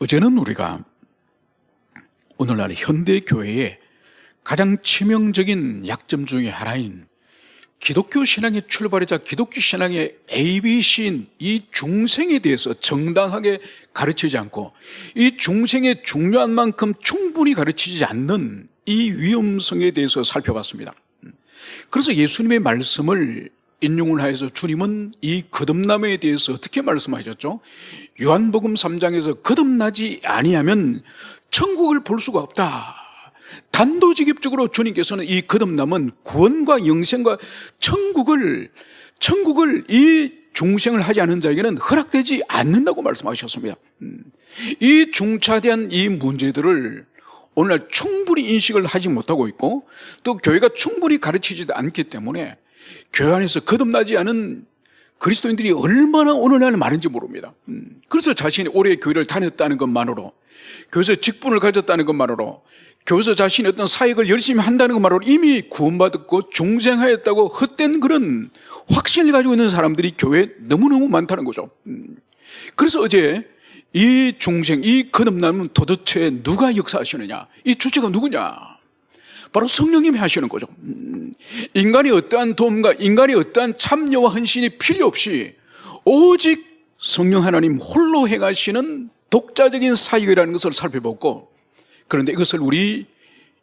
어제는 우리가 오늘날 현대 교회의 가장 치명적인 약점 중에 하나인 기독교 신앙의 출발이자 기독교 신앙의 ABC인 이 중생에 대해서 정당하게 가르치지 않고 이 중생의 중요한 만큼 충분히 가르치지 않는 이 위험성에 대해서 살펴봤습니다. 그래서 예수님의 말씀을 인용을 하여서 주님은 이 거듭남에 대해서 어떻게 말씀하셨죠? 요한복음 3장에서 거듭나지 아니하면 천국을 볼 수가 없다. 단도직입적으로 주님께서는 이 거듭남은 구원과 영생과 천국을 이 중생을 하지 않은 자에게는 허락되지 않는다고 말씀하셨습니다. 이 중차대한 이 문제들을 오늘날 충분히 인식을 하지 못하고 있고 또 교회가 충분히 가르치지도 않기 때문에 교회 안에서 거듭나지 않은 그리스도인들이 얼마나 오늘날 많은지 모릅니다. 그래서 자신이 오래 교회를 다녔다는 것만으로, 교회에서 직분을 가졌다는 것만으로, 교회에서 자신이 어떤 사역을 열심히 한다는 것만으로 이미 구원받았고 중생하였다고 헛된 그런 확신을 가지고 있는 사람들이 교회에 너무너무 많다는 거죠. 그래서 어제 이 중생, 이 거듭남은 도대체 누가 역사하시느냐, 이 주체가 누구냐, 바로 성령님이 하시는 거죠. 인간이 어떠한 도움과 인간이 어떠한 참여와 헌신이 필요 없이 오직 성령 하나님 홀로 행하시는 독자적인 사역이라는 것을 살펴보고, 그런데 이것을 이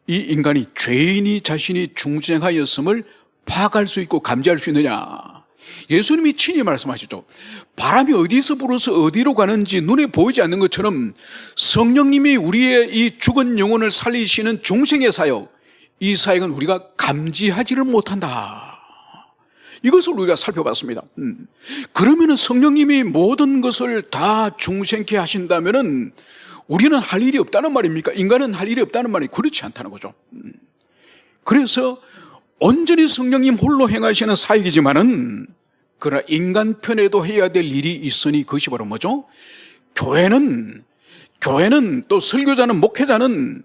인간이 죄인이 자신이 중생하였음을 파악할 수 있고 감지할 수 있느냐. 예수님이 친히 말씀하시죠. 바람이 어디서 불어서 어디로 가는지 눈에 보이지 않는 것처럼 성령님이 우리의 이 죽은 영혼을 살리시는 중생의 사역, 이 사역은 우리가 감지하지를 못한다. 이것을 우리가 살펴봤습니다. 그러면 성령님이 모든 것을 다 중생케 하신다면 우리는 할 일이 없다는 말입니까? 인간은 할 일이 없다는 말이 그렇지 않다는 거죠. 그래서 온전히 성령님 홀로 행하시는 사역이지만은 그러나 인간 편에도 해야 될 일이 있으니 그것이 바로 뭐죠? 교회는 또 설교자는 목회자는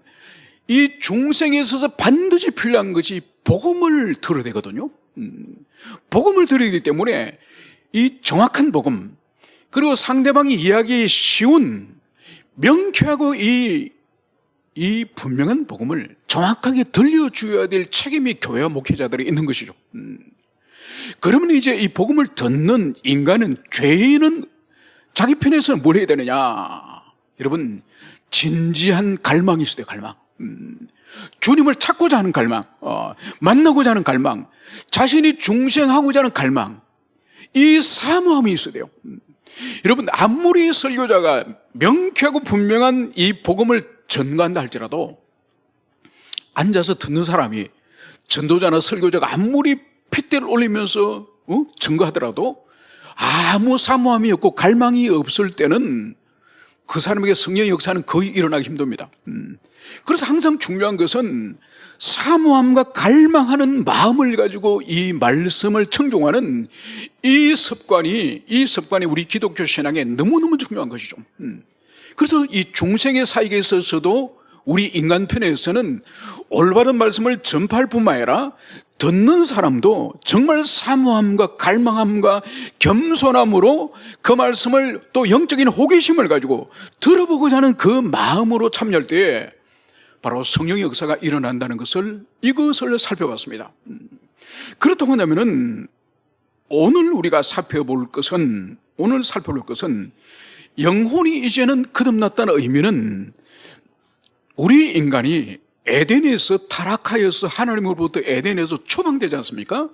이 중생에 있어서 반드시 필요한 것이 복음을 들어야 되거든요. 복음을 들어야 되기 때문에 이 정확한 복음, 그리고 상대방이 이해하기 쉬운 명쾌하고 이 분명한 복음을 정확하게 들려줘야 될 책임이 교회와 목회자들이 있는 것이죠. 그러면 이제 이 복음을 듣는 인간은, 죄인은 자기 편에서는 뭘 해야 되느냐? 여러분, 진지한 갈망이 있어야 돼요. 갈망. 주님을 찾고자 하는 갈망, 만나고자 하는 갈망, 자신이 중생하고자 하는 갈망, 이 사모함이 있어야 돼요. 여러분, 아무리 설교자가 명쾌하고 분명한 이 복음을 전가한다 할지라도 앉아서 듣는 사람이, 전도자나 설교자가 아무리 핏대를 올리면서 전가하더라도 아무 사모함이 없고 갈망이 없을 때는 그 사람에게 성령의 역사는 거의 일어나기 힘듭니다. 그래서 항상 중요한 것은 사모함과 갈망하는 마음을 가지고 이 말씀을 청종하는 이 습관이 우리 기독교 신앙에 너무너무 중요한 것이죠. 그래서 이 중생의 사역에 있어서도 우리 인간 편에서는 올바른 말씀을 전파할 뿐만 아니라 듣는 사람도 정말 사모함과 갈망함과 겸손함으로 그 말씀을 또 영적인 호기심을 가지고 들어보고자 하는 그 마음으로 참여할 때에 바로 성령의 역사가 일어난다는 이것을 살펴봤습니다. 그렇다고 한다면은 오늘 살펴볼 것은 영혼이 이제는 거듭났다는 의미는 우리 인간이 에덴에서 타락하여서 하나님으로부터 에덴에서 추방되지 않습니까?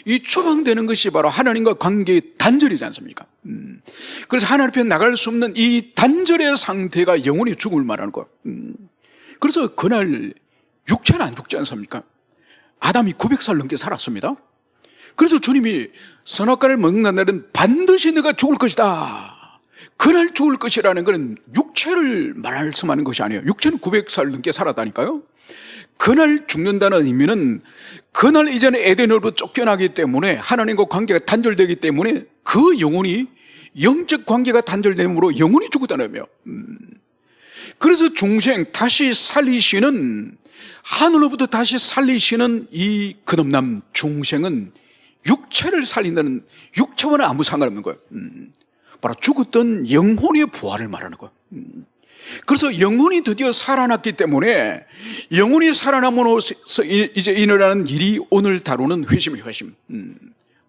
이 추방되는 것이 바로 하나님과 관계의 단절이지 않습니까? 그래서 하나님 앞에 나갈 수 없는 이 단절의 상태가 영혼이 죽음을 말하는 거예요. 그래서 그날 육체는 안 죽지 않습니까? 아담이 900살 넘게 살았습니다. 그래서 주님이 선악과를 먹는 날은 반드시 너가 죽을 것이다. 그날 죽을 것이라는 것은 육체를 말씀하는 것이 아니에요. 육체는 900살 넘게 살았다니까요. 그날 죽는다는 의미는 그날 이전에 에덴으로부터 쫓겨나기 때문에 하나님과 관계가 단절되기 때문에 그 영혼이 영적 관계가 단절됨으로 영혼이 죽었다는 의미예요. 그래서 중생 다시 살리시는, 하늘로부터 다시 살리시는 이 거듭남 중생은 육체를 살린다는, 육체와는 아무 상관없는 거예요. 바로 죽었던 영혼의 부활을 말하는 거예요. 그래서 영혼이 드디어 살아났기 때문에 영혼이 살아남으로써 이제 일어나는 일이 오늘 다루는 회심의 회심.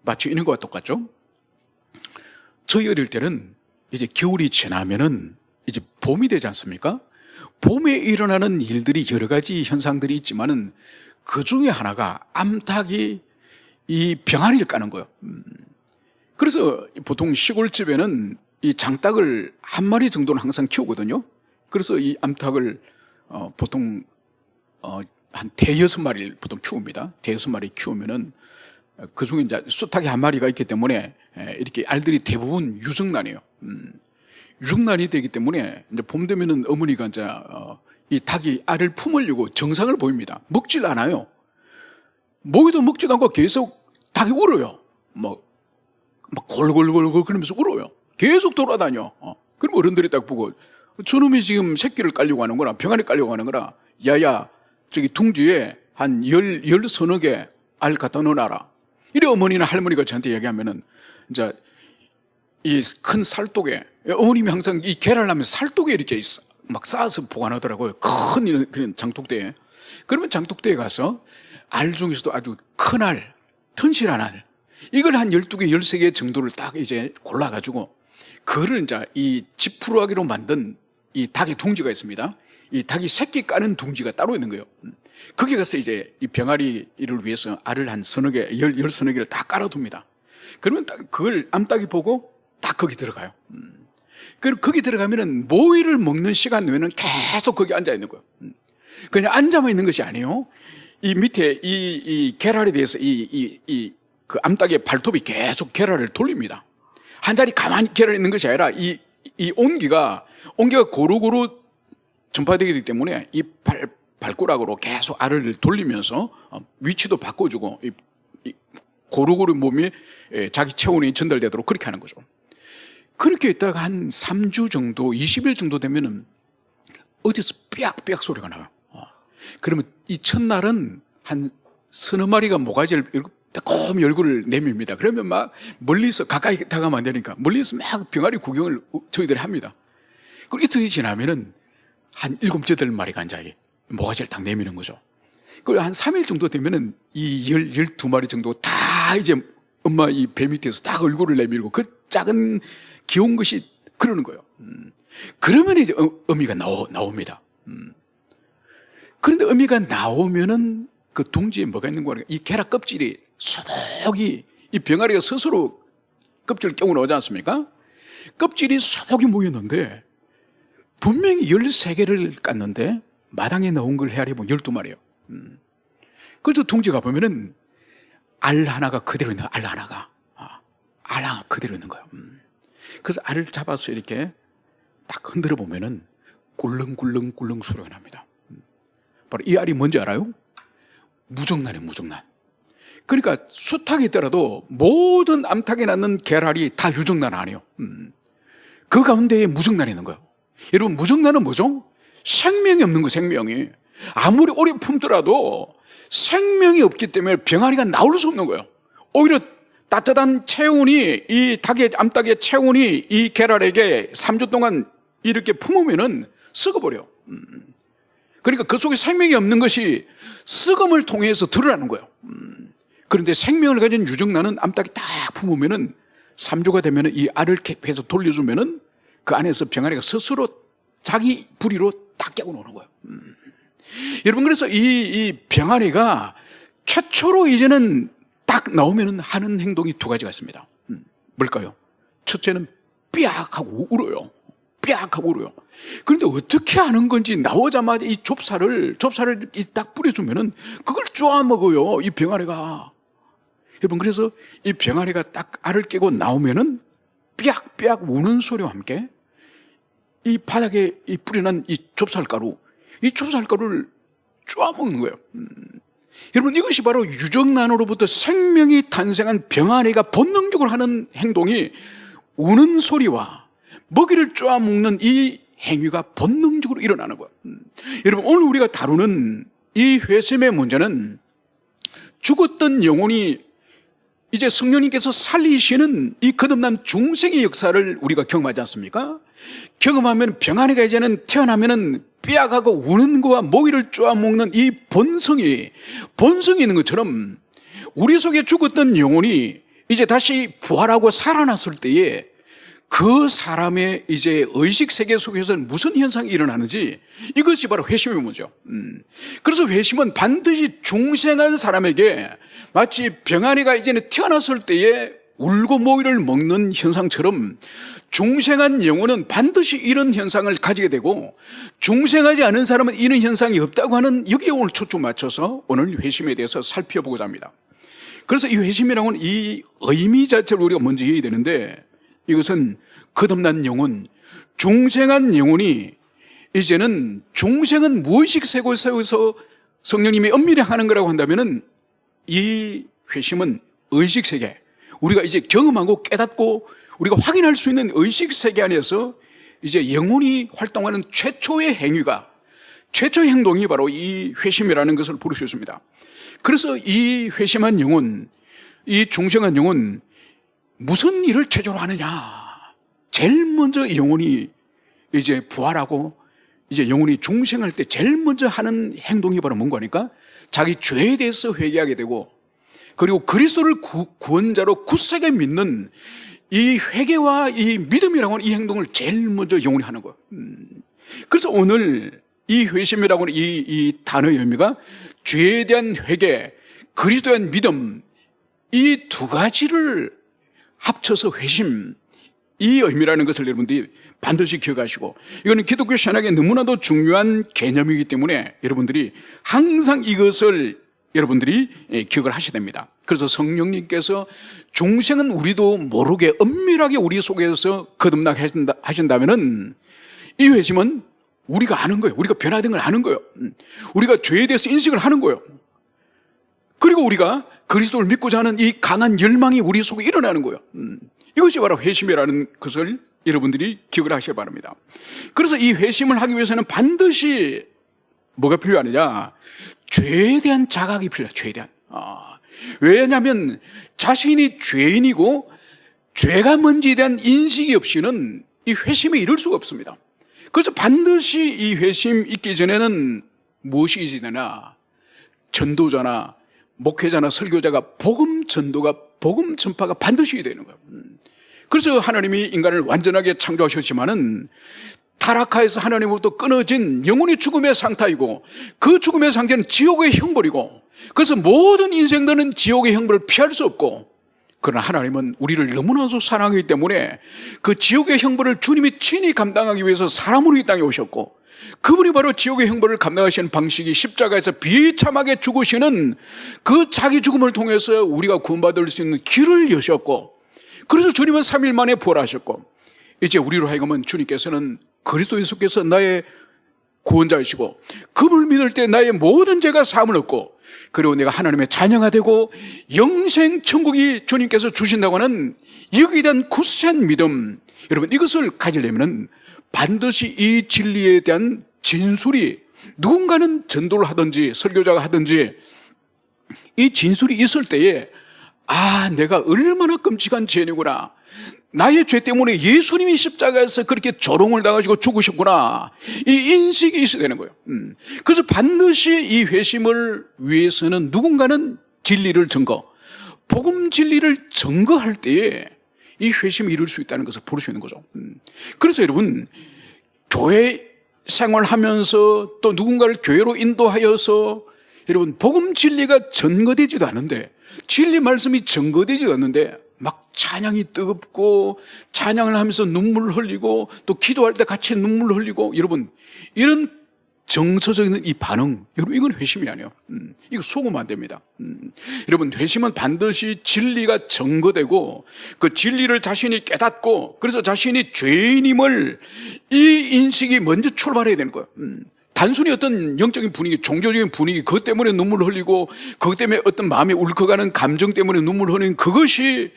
마치 이런 것과 똑같죠? 저희 어릴 때는 이제 겨울이 지나면은 이제 봄이 되지 않습니까? 봄에 일어나는 일들이 여러 가지 현상들이 있지만은 그 중에 하나가 암탉이 이 병아리를 까는 거예요. 그래서 보통 시골집에는 이 장닭을 한 마리 정도는 항상 키우거든요. 그래서 이 암탉을 보통 한 대여섯 마리를 보통 키웁니다. 대여섯 마리 키우면은 그 중에 이제 수탉이 한 마리가 있기 때문에 이렇게 알들이 대부분 유정란이에요. 유정란이 되기 때문에 이제 봄 되면은 어머니가 이제 이 닭이 알을 품으려고 정상을 보입니다. 먹질 않아요. 먹이도 먹지도 않고 계속 닭이 울어요. 막 골골골골 그러면서 울어요. 계속 돌아다녀. 그럼 어른들이 딱 보고 저놈이 지금 새끼를 깔려고 하는 거라, 병아리 깔려고 하는 거라, 야야 저기 둥지에 한 열 서너 개 알 갖다 넣어놔라. 이래 어머니나 할머니가 저한테 얘기하면은 이제 이 큰 살독에, 어머님이 항상 이 계란을 하면서 살독에 이렇게 막 쌓아서 보관하더라고요. 큰 그런 장독대에. 그러면 장독대에 가서 알 중에서도 아주 큰 알, 튼실한 알, 이걸 한 12개, 13개 정도를 딱 이제 골라가지고 그거를 이제 이 지푸라기로 만든 이 닭의 둥지가 있습니다. 이 닭이 새끼 까는 둥지가 따로 있는 거예요. 거기 가서 이제 이 병아리를 위해서 알을 한 서너 개, 열 서너 개를 다 깔아둡니다. 그러면 딱 그걸 암탉이 보고 딱 거기 들어가요. 그리고 거기 들어가면은 모이를 먹는 시간 외에는 계속 거기 앉아 있는 거예요. 그냥 앉아만 있는 것이 아니에요. 이 밑에 이 계란에 대해서 그 암탉의 발톱이 계속 계란을 돌립니다. 한 자리 가만히 계란이 있는 것이 아니라 이 온기가 고루고루 전파되기 되기 때문에 이 발가락으로 계속 알을 돌리면서 위치도 바꿔주고 고루고루 몸이 자기 체온이 전달되도록 그렇게 하는 거죠. 그렇게 있다가 한 3주 정도, 20일 정도 되면은 어디서 삐약삐약 소리가 나요. 그러면 이 첫날은 한 서너 마리가 모가지를 매콤히 얼굴을 내밉니다. 그러면 막 멀리서 가까이 다가가면 안 되니까 멀리서 막 병아리 구경을 저희들이 합니다. 그리고 이틀이 지나면은 한 7, 8마리가 앉아 모가지를 딱 내미는 거죠. 그리고 한 3일 정도 되면은 이 12마리 정도 다 이제 엄마 이 배 밑에서 딱 얼굴을 내밀고 그 작은 귀여운 것이 그러는 거예요. 그러면 이제 어미가 나옵니다. 그런데 어미가 나오면은 그 둥지에 뭐가 있는 거야? 이 계란 껍질이 소복이, 이 병아리가 스스로 껍질을 깨고 나오지 않습니까? 껍질이 소복이 모였는데 분명히 13개를 깠는데 마당에 나온 걸 헤아려보면 12마리예요. 그래서 둥지 가보면은 알 하나가 그대로 있는 거야. 알 하나 그대로 있는 거예요. 그래서 알을 잡아서 이렇게 딱 흔들어 보면은 꿀렁꿀렁꿀렁 소리가 납니다. 바로 이 알이 뭔지 알아요? 무정란이에요, 무정란. 그러니까 수탉이 있더라도 모든 암탉에 낳는 계란이 다 유정란 아니에요. 그 가운데에 무정란이 있는 거예요. 여러분, 무정란은 뭐죠? 생명이 없는 거, 생명이. 아무리 오래 품더라도 생명이 없기 때문에 병아리가 나올 수 없는 거예요. 오히려 따뜻한 체온이, 이 암탉의 체온이 이 계란에게 3주 동안 이렇게 품으면은 썩어버려. 그러니까 그 속에 생명이 없는 것이 썩음을 통해서 드러나는 거예요. 그런데 생명을 가진 유정란은 암탉이 딱 품으면은 3주가 되면은 이 알을 캡해서 돌려주면은 그 안에서 병아리가 스스로 자기 부리로 딱 깨고 노는 거예요. 여러분, 그래서 이 병아리가 최초로 이제는 딱 나오면은 하는 행동이 두 가지가 있습니다. 뭘까요? 첫째는 삐약하고 울어요. 삐약하고 울어요. 그런데 어떻게 하는 건지 나오자마자 이 좁쌀을 딱 뿌려주면은 그걸 쪼아 먹어요, 이 병아리가. 여러분, 그래서 이 병아리가 딱 알을 깨고 나오면은 삐약삐약 우는 소리와 함께 이 바닥에 이 뿌려난 이 좁쌀가루를 쪼아 먹는 거예요. 여러분, 이것이 바로 유정란으로부터 생명이 탄생한 병아리가 본능적으로 하는 행동이 우는 소리와 먹이를 쪼아 먹는 이 행위가 본능적으로 일어나는 거예요. 여러분, 오늘 우리가 다루는 이 회심의 문제는 죽었던 영혼이 이제 성령님께서 살리시는 이 거듭난 중생의 역사를 우리가 경험하지 않습니까? 경험하면 병아리가 이제는 태어나면은 빼앗가고 우는 거와 모기를 쪼아먹는 이 본성이 있는 것처럼 우리 속에 죽었던 영혼이 이제 다시 부활하고 살아났을 때에 그 사람의 이제 의식 세계 속에서 무슨 현상이 일어나는지, 이것이 바로 회심의 문제죠. 그래서 회심은 반드시 중생한 사람에게 마치 병아리가 이제는 태어났을 때에 울고 모이를 먹는 현상처럼 중생한 영혼은 반드시 이런 현상을 가지게 되고, 중생하지 않은 사람은 이런 현상이 없다고 하는, 여기에 오늘 초점 맞춰서 오늘 회심에 대해서 살펴보고자 합니다. 그래서 이 회심이라고는 이 의미 자체를 우리가 먼저 이해해야 되는데, 이것은 거듭난 영혼, 중생한 영혼이 이제는, 중생은 무의식 세계에서 성령님이 엄밀히 하는 거라고 한다면은 이 회심은 의식 세계, 우리가 이제 경험하고 깨닫고 우리가 확인할 수 있는 의식 세계 안에서 이제 영혼이 활동하는 최초의 행위가, 최초의 행동이 바로 이 회심이라는 것을 볼 수 있습니다. 그래서 이 회심한 영혼, 이 중생한 영혼, 무슨 일을 최초로 하느냐? 제일 먼저 영혼이 이제 부활하고 이제 영혼이 중생할 때 제일 먼저 하는 행동이 바로 뭔가 하니까, 자기 죄에 대해서 회개하게 되고, 그리고 그리스도를 구원자로 굳세게 믿는 이 회개와 이 믿음이라고 하는 이 행동을 제일 먼저 영혼이 하는 거예요. 그래서 오늘 이 회심이라고 하는 이 단어의 의미가 죄에 대한 회개, 그리스도에 대한 믿음, 이 두 가지를 합쳐서 회심, 이 의미라는 것을 여러분들이 반드시 기억하시고, 이거는 기독교 신학에 너무나도 중요한 개념이기 때문에 여러분들이 항상 이것을 여러분들이 기억을 하셔야 됩니다. 그래서 성령님께서 중생은 우리도 모르게 엄밀하게 우리 속에서 거듭나게 하신다면은 이 회심은 우리가 아는 거예요. 우리가 변화된 걸 아는 거예요. 우리가 죄에 대해서 인식을 하는 거예요. 그리고 우리가 그리스도를 믿고자 하는 이 강한 열망이 우리 속에 일어나는 거예요. 이것이 바로 회심이라는 것을 여러분들이 기억을 하시기 바랍니다. 그래서 이 회심을 하기 위해서는 반드시 뭐가 필요하느냐? 죄에 대한 자각이 필요해요. 죄에 대한. 왜냐하면 자신이 죄인이고 죄가 뭔지에 대한 인식이 없이는 이 회심에 이를 수가 없습니다. 그래서 반드시 이 회심 있기 전에는 무엇이 있어야, 전도자나 목회자나 설교자가 복음 전도가, 복음 전파가 반드시 되는 거예요. 그래서 하나님이 인간을 완전하게 창조하셨지만은 타락하여서 하나님으로부터 끊어진 영혼의 죽음의 상태이고, 그 죽음의 상태는 지옥의 형벌이고, 그래서 모든 인생들은 지옥의 형벌을 피할 수 없고, 그러나 하나님은 우리를 너무나도 사랑하기 때문에 그 지옥의 형벌을 주님이 친히 감당하기 위해서 사람으로 이 땅에 오셨고, 그분이 바로 지옥의 형벌을 감당하시는 방식이 십자가에서 비참하게 죽으시는 그 자기 죽음을 통해서 우리가 구원받을 수 있는 길을 여셨고, 그래서 주님은 3일 만에 부활하셨고, 이제 우리로 하여금은 주님께서는 그리스도 예수께서 나의 구원자이시고, 그분을 믿을 때 나의 모든 죄가 사함을 얻고, 그리고 내가 하나님의 자녀가 되고 영생 천국이 주님께서 주신다고 하는 여기에 대한 굳센 믿음, 여러분 이것을 가지려면 반드시 이 진리에 대한 진술이, 누군가는 전도를 하든지 설교자가 하든지 이 진술이 있을 때에, 내가 얼마나 끔찍한 죄인이구나, 나의 죄 때문에 예수님이 십자가에서 그렇게 조롱을 당하시고 죽으셨구나, 이 인식이 있어야 되는 거예요. 그래서 반드시 이 회심을 위해서는 누군가는 진리를 증거, 복음 진리를 증거할 때에 이 회심이 이룰 수 있다는 것을 볼 수 있는 거죠. 그래서 여러분, 교회 생활하면서 또 누군가를 교회로 인도하여서 여러분 복음 진리가 증거되지도 않는데, 진리 말씀이 증거되지도 않는데 막 찬양이 뜨겁고 찬양을 하면서 눈물을 흘리고 또 기도할 때 같이 눈물을 흘리고, 여러분 이런 정서적인 이 반응, 여러분 이건 회심이 아니에요. 이거 속으면 안 됩니다. 여러분 회심은 반드시 진리가 증거되고 그 진리를 자신이 깨닫고, 그래서 자신이 죄인임을 이 인식이 먼저 출발해야 되는 거예요. 단순히 어떤 영적인 분위기, 종교적인 분위기, 그것 때문에 눈물을 흘리고 그것 때문에 어떤 마음에 울컥하는 감정 때문에 눈물을 흘리는 그것이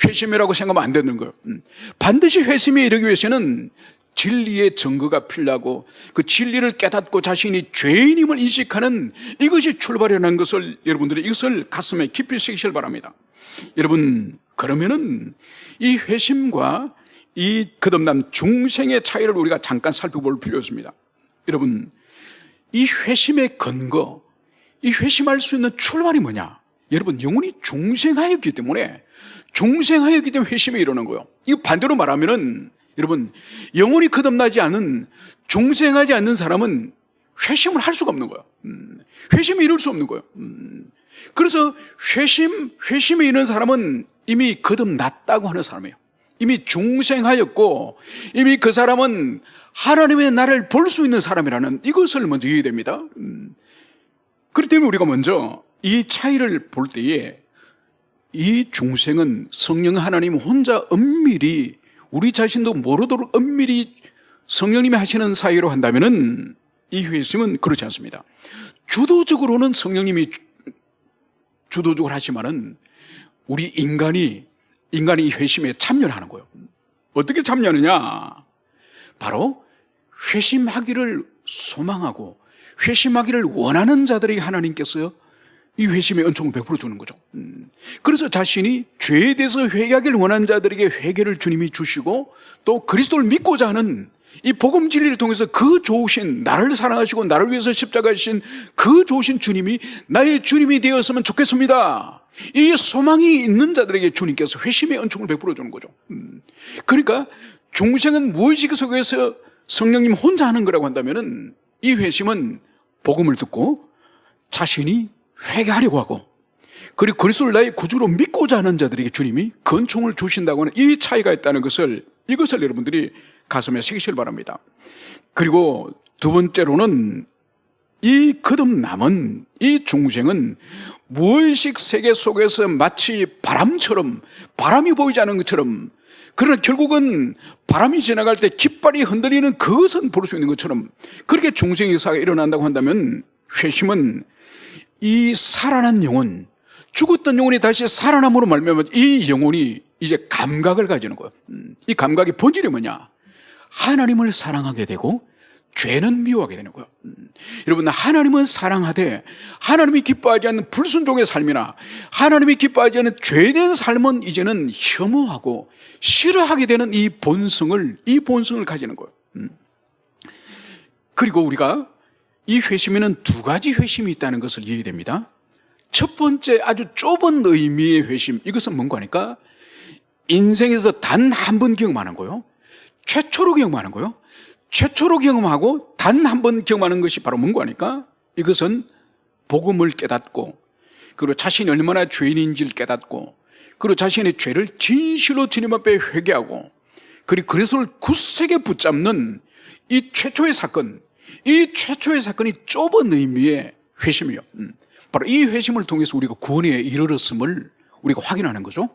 회심이라고 생각하면 안 되는 거예요. 반드시 회심에 이르기 위해서는 진리의 증거가 필요하고 그 진리를 깨닫고 자신이 죄인임을 인식하는 이것이 출발이라는 것을 여러분들이 이것을 가슴에 깊이 새기시길 바랍니다. 여러분, 그러면은 이 회심과 이 거듭남 중생의 차이를 우리가 잠깐 살펴볼 필요가 있습니다. 여러분, 이 회심의 근거, 이 회심할 수 있는 출발이 뭐냐? 여러분, 영혼이 중생하였기 때문에 회심이 일어나는 거예요. 이거 반대로 말하면은 여러분, 영혼이 거듭나지 않은 중생하지 않는 사람은 회심을 할 수가 없는 거예요. 회심이 이룰 수 없는 거예요. 그래서 회심이 이루는 사람은 이미 거듭났다고 하는 사람이에요. 이미 중생하였고 이미 그 사람은 하나님의 나를 볼 수 있는 사람이라는 이것을 먼저 이해됩니다. 그렇기 때문에 우리가 먼저 이 차이를 볼 때에 이 중생은 성령 하나님 혼자 은밀히 우리 자신도 모르도록 은밀히 성령님이 하시는 사이로 한다면은 이 회심은 그렇지 않습니다. 주도적으로는 성령님이 주도적으로 하지만은 우리 인간이 이 회심에 참여를 하는 거예요. 어떻게 참여하느냐? 바로 회심하기를 소망하고 회심하기를 원하는 자들에게 하나님께서 이 회심의 은총을 베풀어 주는 거죠. 그래서 자신이 죄에 대해서 회개하기를 원하는 자들에게 회개를 주님이 주시고 또 그리스도를 믿고자 하는 이 복음 진리를 통해서 그 좋으신 나를 사랑하시고 나를 위해서 십자가 지신 그 좋으신 주님이 나의 주님이 되었으면 좋겠습니다. 이 소망이 있는 자들에게 주님께서 회심의 은총을 베풀어 주는 거죠. 그러니까 중생은 무의식 속에서 성령님 혼자 하는 거라고 한다면은 이 회심은 복음을 듣고 자신이 회개하려고 하고 그리고 그리스도를 나의 구주로 믿고자 하는 자들에게 주님이 권총을 주신다고 하는 이 차이가 있다는 것을 이것을 여러분들이 가슴에 새기시길 바랍니다. 그리고 두 번째로는 이 거듭남은 이 중생은 무의식 세계 속에서 마치 바람처럼 바람이 보이지 않는 것처럼 그러나 결국은 바람이 지나갈 때 깃발이 흔들리는 그것은 볼 수 있는 것처럼 그렇게 중생의 역사가 일어난다고 한다면 회심은 이 살아난 영혼 죽었던 영혼이 다시 살아남으로 말미암아 이 영혼이 이제 감각을 가지는 거예요. 이 감각의 본질이 뭐냐? 하나님을 사랑하게 되고 죄는 미워하게 되는 거예요. 여러분, 하나님은 사랑하되 하나님이 기뻐하지 않는 불순종의 삶이나 하나님이 기뻐하지 않는 죄된 삶은 이제는 혐오하고 싫어하게 되는 이 본성을 가지는 거예요. 그리고 우리가 이 회심에는 두 가지 회심이 있다는 것을 이해됩니다. 첫 번째 아주 좁은 의미의 회심, 이것은 뭔가 하니까 인생에서 단 한 번 경험하는 거예요. 최초로 경험하는 거예요. 최초로 경험하고 단 한 번 경험하는 것이 바로 뭔가 하니까 이것은 복음을 깨닫고 그리고 자신이 얼마나 죄인인지를 깨닫고 그리고 자신의 죄를 진실로 주님 앞에 회개하고 그리고 그리스도를 굳세게 붙잡는 이 최초의 사건, 이 최초의 사건이 좁은 의미의 회심이에요. 바로 이 회심을 통해서 우리가 구원에 이르렀음을 우리가 확인하는 거죠.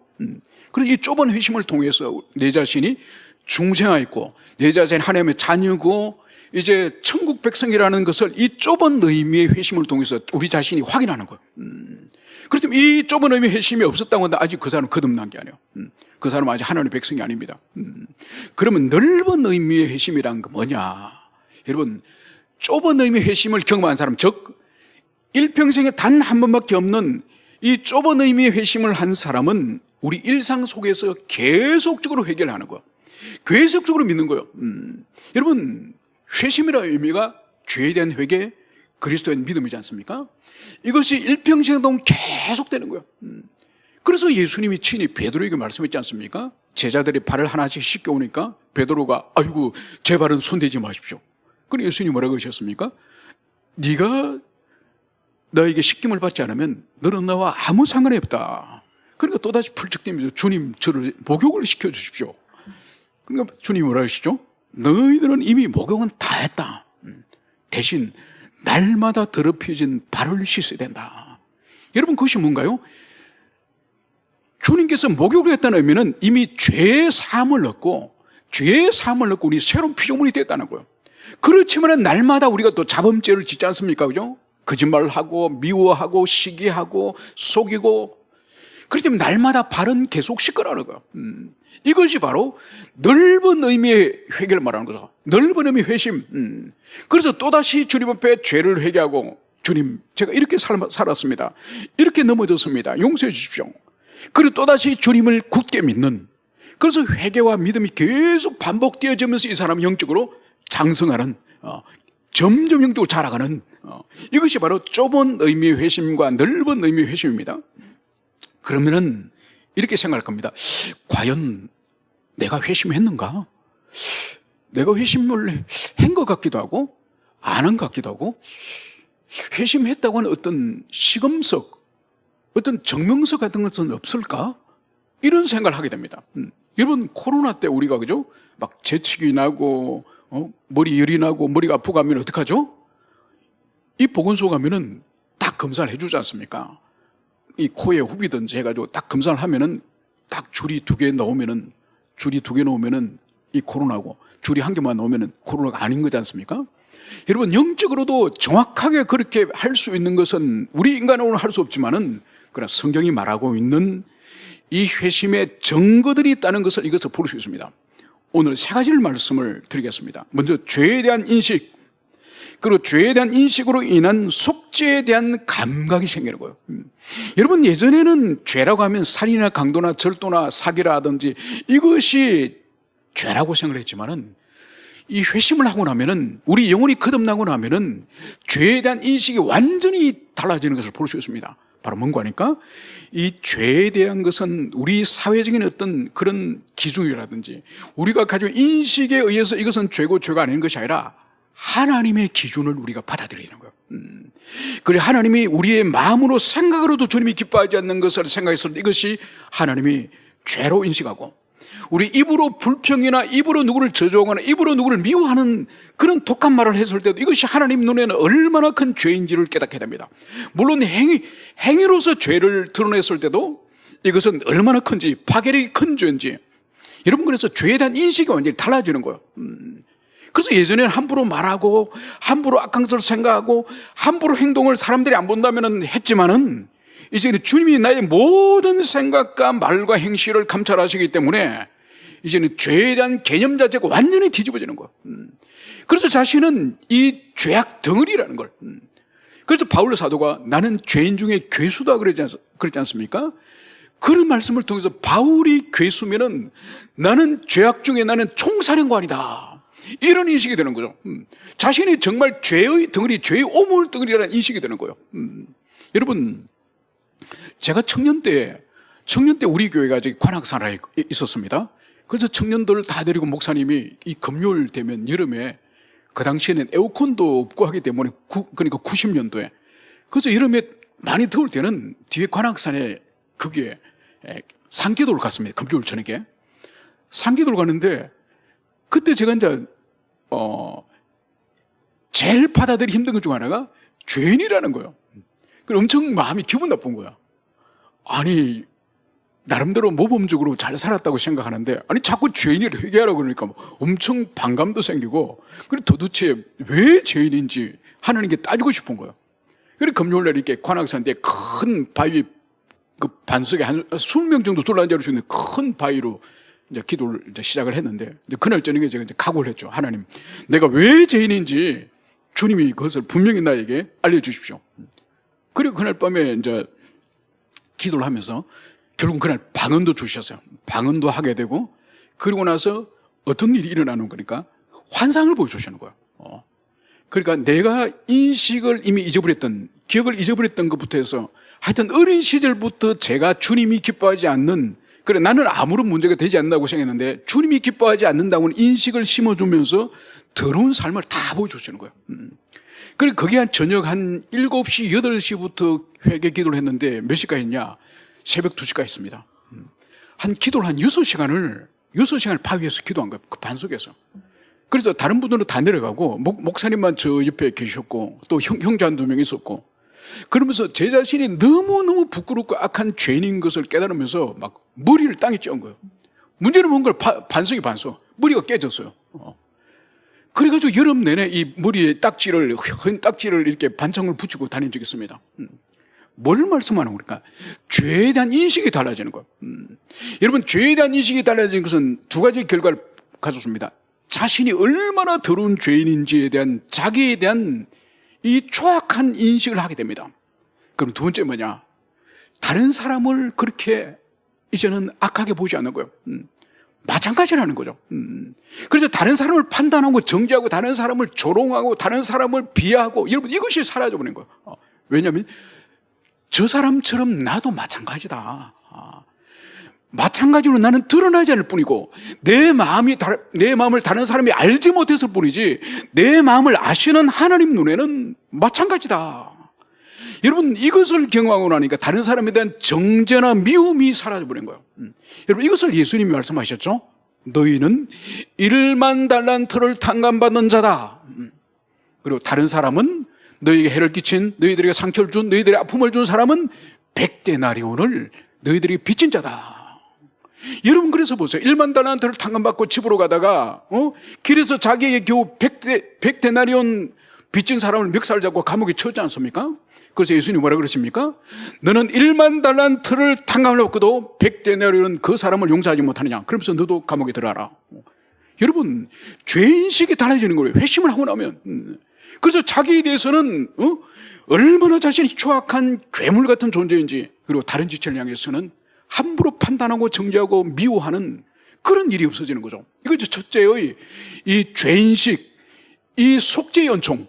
그래서 이 좁은 회심을 통해서 내 자신이 중생하였고 내 자신이 하나님의 자녀고 이제 천국 백성이라는 것을 이 좁은 의미의 회심을 통해서 우리 자신이 확인하는 거예요. 그렇다면 이 좁은 의미의 회심이 없었다고 한다 아직 그 사람은 거듭난 게 아니에요. 그 사람은 아직 하나님의 백성이 아닙니다. 그러면 넓은 의미의 회심이란 게 뭐냐? 여러분, 좁은 의미의 회심을 경험한 사람, 즉 일평생에 단 한 번밖에 없는 이 좁은 의미의 회심을 한 사람은 우리 일상 속에서 계속적으로 회개를 하는 거예요. 계속적으로 믿는 거예요. 여러분, 회심이라는 의미가 죄에 대한 회개, 그리스도의 믿음이지 않습니까? 이것이 일평생 동안 계속되는 거예요. 그래서 예수님이 친히 베드로에게 말씀했지 않습니까? 제자들이 발을 하나씩 씻겨 오니까 베드로가 아이고 제 발은 손대지 마십시오. 그럼 예수님이 뭐라고 하셨습니까? 네가 너에게 씻김을 받지 않으면 너는 나와 아무 상관이 없다. 그러니까 또다시 풀쩍 뛰면서 주님 저를 목욕을 시켜주십시오. 그러니까 주님이 뭐라 하시죠? 너희들은 이미 목욕은 다 했다. 대신 날마다 더럽혀진 발을 씻어야 된다. 여러분, 그것이 뭔가요? 주님께서 목욕을 했다는 의미는 이미 죄의 사함을 얻고 우리 새로운 피조물이 됐다는 거예요. 그렇지만 날마다 우리가 또 자범죄를 짓지 않습니까? 그죠? 거짓말을 하고 미워하고 시기하고 속이고 그렇기 때문에 날마다 발은 계속 씻으라는 거예요. 이것이 바로 넓은 의미의 회개를 말하는 거죠. 넓은 의미의 회심. 그래서 또다시 주님 앞에 죄를 회개하고, 주님, 제가 이렇게 살았습니다. 이렇게 넘어졌습니다. 용서해 주십시오. 그리고 또다시 주님을 굳게 믿는, 그래서 회개와 믿음이 계속 반복되어지면서 이 사람이 영적으로 장성하는, 점점 영적으로 자라가는, 이것이 바로 좁은 의미의 회심과 넓은 의미의 회심입니다. 그러면은 이렇게 생각할 겁니다. 과연 내가 회심했는가? 내가 회심을 한 것 같기도 하고 안 한 것 같기도 하고, 회심했다고 하는 어떤 시금석, 어떤 증명서 같은 것은 없을까? 이런 생각을 하게 됩니다. 여러분, 코로나 때 우리가 그죠? 막 재채기 나고 머리 열이 나고 머리가 아프고 하면 어떡하죠? 이 보건소 가면은 딱 검사를 해주지 않습니까? 이 코에 후비든지 해가지고 딱 검사를 하면은 딱 줄이 2개 나오면은, 줄이 2개 나오면은 이 코로나고, 줄이 1개만 나오면은 코로나가 아닌 거지 않습니까? 여러분, 영적으로도 정확하게 그렇게 할 수 있는 것은 우리 인간으로는 할 수 없지만은, 그러나 성경이 말하고 있는 이 회심의 증거들이 있다는 것을 이것을 볼 수 있습니다. 오늘 3가지를 말씀을 드리겠습니다. 먼저 죄에 대한 인식, 그리고 죄에 대한 인식으로 인한 속죄에 대한 감각이 생기는 거예요. 여러분, 예전에는 죄라고 하면 살인이나 강도나 절도나 사기라든지 이것이 죄라고 생각을 했지만은, 이 회심을 하고 나면은, 우리 영혼이 거듭나고 나면은 죄에 대한 인식이 완전히 달라지는 것을 볼 수 있습니다. 바로 뭔가 하니까, 이 죄에 대한 것은 우리 사회적인 어떤 그런 기준이라든지 우리가 가지고 인식에 의해서 이것은 죄고 죄가 아닌 것이 아니라 하나님의 기준을 우리가 받아들이는 거예요. 그래, 하나님이 우리의 마음으로 생각으로도 주님이 기뻐하지 않는 것을 생각했을 때 이것이 하나님이 죄로 인식하고, 우리 입으로 불평이나 입으로 누구를 저주하거나 입으로 누구를 미워하는 그런 독한 말을 했을 때도 이것이 하나님 눈에는 얼마나 큰 죄인지를 깨닫게 됩니다. 물론 행위로서 죄를 드러냈을 때도 이것은 얼마나 큰지, 파괴력이 큰 죄인지. 여러분, 그래서 죄에 대한 인식이 완전히 달라지는 거예요. 그래서 예전에는 함부로 말하고 함부로 악한 것을 생각하고 함부로 행동을 사람들이 안 본다면 했지만은, 이제는 주님이 나의 모든 생각과 말과 행실을 감찰하시기 때문에 이제는 죄에 대한 개념 자체가 완전히 뒤집어지는 거예요. 그래서 자신은 이 죄악 덩어리라는 걸. 그래서 바울 사도가 나는 죄인 중에 괴수다 그러지 않습니까? 그런 말씀을 통해서 바울이 괴수면은 나는 죄악 중에 나는 총사령관이다, 이런 인식이 되는 거죠. 자신이 정말 죄의 덩어리, 죄의 오물 덩어리라는 인식이 되는 거예요. 여러분, 제가 청년 때 우리 교회가 저기 관악산에 있었습니다. 그래서 청년들 다 데리고 목사님이 이 금요일 되면 여름에, 그 당시에는 에어컨도 없고 하기 때문에 그러니까 90년도에, 그래서 여름에 많이 더울 때는 뒤에 관악산에 거기에 산기도를 갔습니다. 금요일 저녁에 산기도를 갔는데, 그때 제가 이제 제일 받아들이기 힘든 것 중 하나가 죄인이라는 거예요. 그래서 엄청 마음이 기분 나쁜 거야. 아니, 나름대로 모범적으로 잘 살았다고 생각하는데, 아니 자꾸 죄인을 회개하라고 그러니까 엄청 반감도 생기고, 그리고 도대체 왜 죄인인지 하나님께 따지고 싶은 거예요. 그래서 금요일날 이렇게 관악산에 큰 바위 그 반석에 한 20명 정도 둘러앉을 수 있는 큰 바위로 이제 기도를 이제 시작을 했는데, 이제 그날 저녁에 제가 이제 각오를 했죠. 하나님, 내가 왜 죄인인지 주님이 그것을 분명히 나에게 알려주십시오. 그리고 그날 밤에 이제 기도를 하면서 결국 그날 방언도 주셨어요. 방언도 하게 되고, 그리고 나서 어떤 일이 일어나는 거니까 환상을 보여주시는 거예요. 그러니까 내가 인식을 이미 잊어버렸던, 기억을 잊어버렸던 것부터 해서 하여튼 어린 시절부터 제가 주님이 기뻐하지 않는, 그래 나는 아무런 문제가 되지 않는다고 생각했는데 주님이 기뻐하지 않는다고는 인식을 심어주면서 더러운 삶을 다 보여주시는 거예요. 그리고 거기 한 저녁 한 7시, 8시부터 회개 기도를 했는데 몇 시까지 했냐? 새벽 2시까지 했습니다. 한 기도를 한 6시간을 바위에서 기도한 거예요. 그 반석에서. 그래서 다른 분들은 다 내려가고 목사님만 저 옆에 계셨고 또 형제 한두 명 있었고, 그러면서 제 자신이 너무너무 부끄럽고 악한 죄인인 것을 깨달으면서 막 머리를 땅에 찧은 거예요. 문제는 뭔가 반석이 반석, 머리가 깨졌어요. 그래가지고 여름 내내 이 머리에 딱지를, 흔 딱지를 이렇게 반창을 붙이고 다닌 적이 있습니다. 뭘 말씀하는 겁니까? 죄에 대한 인식이 달라지는 거예요. 여러분, 죄에 대한 인식이 달라지는 것은 두 가지 결과를 가졌습니다. 자신이 얼마나 더러운 죄인인지에 대한 자기에 대한 이 정확한 인식을 하게 됩니다. 그럼 두 번째 뭐냐? 다른 사람을 그렇게 이제는 악하게 보지 않는 거예요. 마찬가지라는 거죠. 그래서 다른 사람을 판단하고 정죄하고 다른 사람을 조롱하고 다른 사람을 비하하고 여러분 이것이 사라져버린 거예요. 왜냐하면 저 사람처럼 나도 마찬가지다. 마찬가지로 나는 드러나지 않을 뿐이고 내 마음을 다른 사람이 알지 못했을 뿐이지 내 마음을 아시는 하나님 눈에는 마찬가지다. 여러분 이것을 경험하고 나니까 다른 사람에 대한 정죄나 미움이 사라져버린 거예요. 여러분 이것을 예수님이 말씀하셨죠. 너희는 1만 달란트를 탕감받는 자다. 그리고 다른 사람은 너희에게 해를 끼친, 너희들에게 상처를 준, 너희들의 아픔을 준 사람은 100데나리온을 너희들이 빚진 자다. 여러분 그래서 보세요. 1만 달란트를 탕감받고 집으로 가다가 길에서 자기에게 겨우 100데나리온 빚진 사람을 멱살 잡고 감옥에 채웠지 않습니까? 그래서 예수님이 뭐라 그러십니까? 너는 1만 달란트를 탕감을 받고도 100데나리온은 그 사람을 용서하지 못하느냐? 그러면서 너도 감옥에 들어가라. 여러분 죄인식이 달라지는 거예요. 회심을 하고 나면. 그래서 자기에 대해서는 얼마나 자신이 추악한 괴물 같은 존재인지, 그리고 다른 지체를 향해서는 함부로 판단하고 정죄하고 미워하는 그런 일이 없어지는 거죠. 이거 첫째의 이 죄인식, 이 속죄의 은총.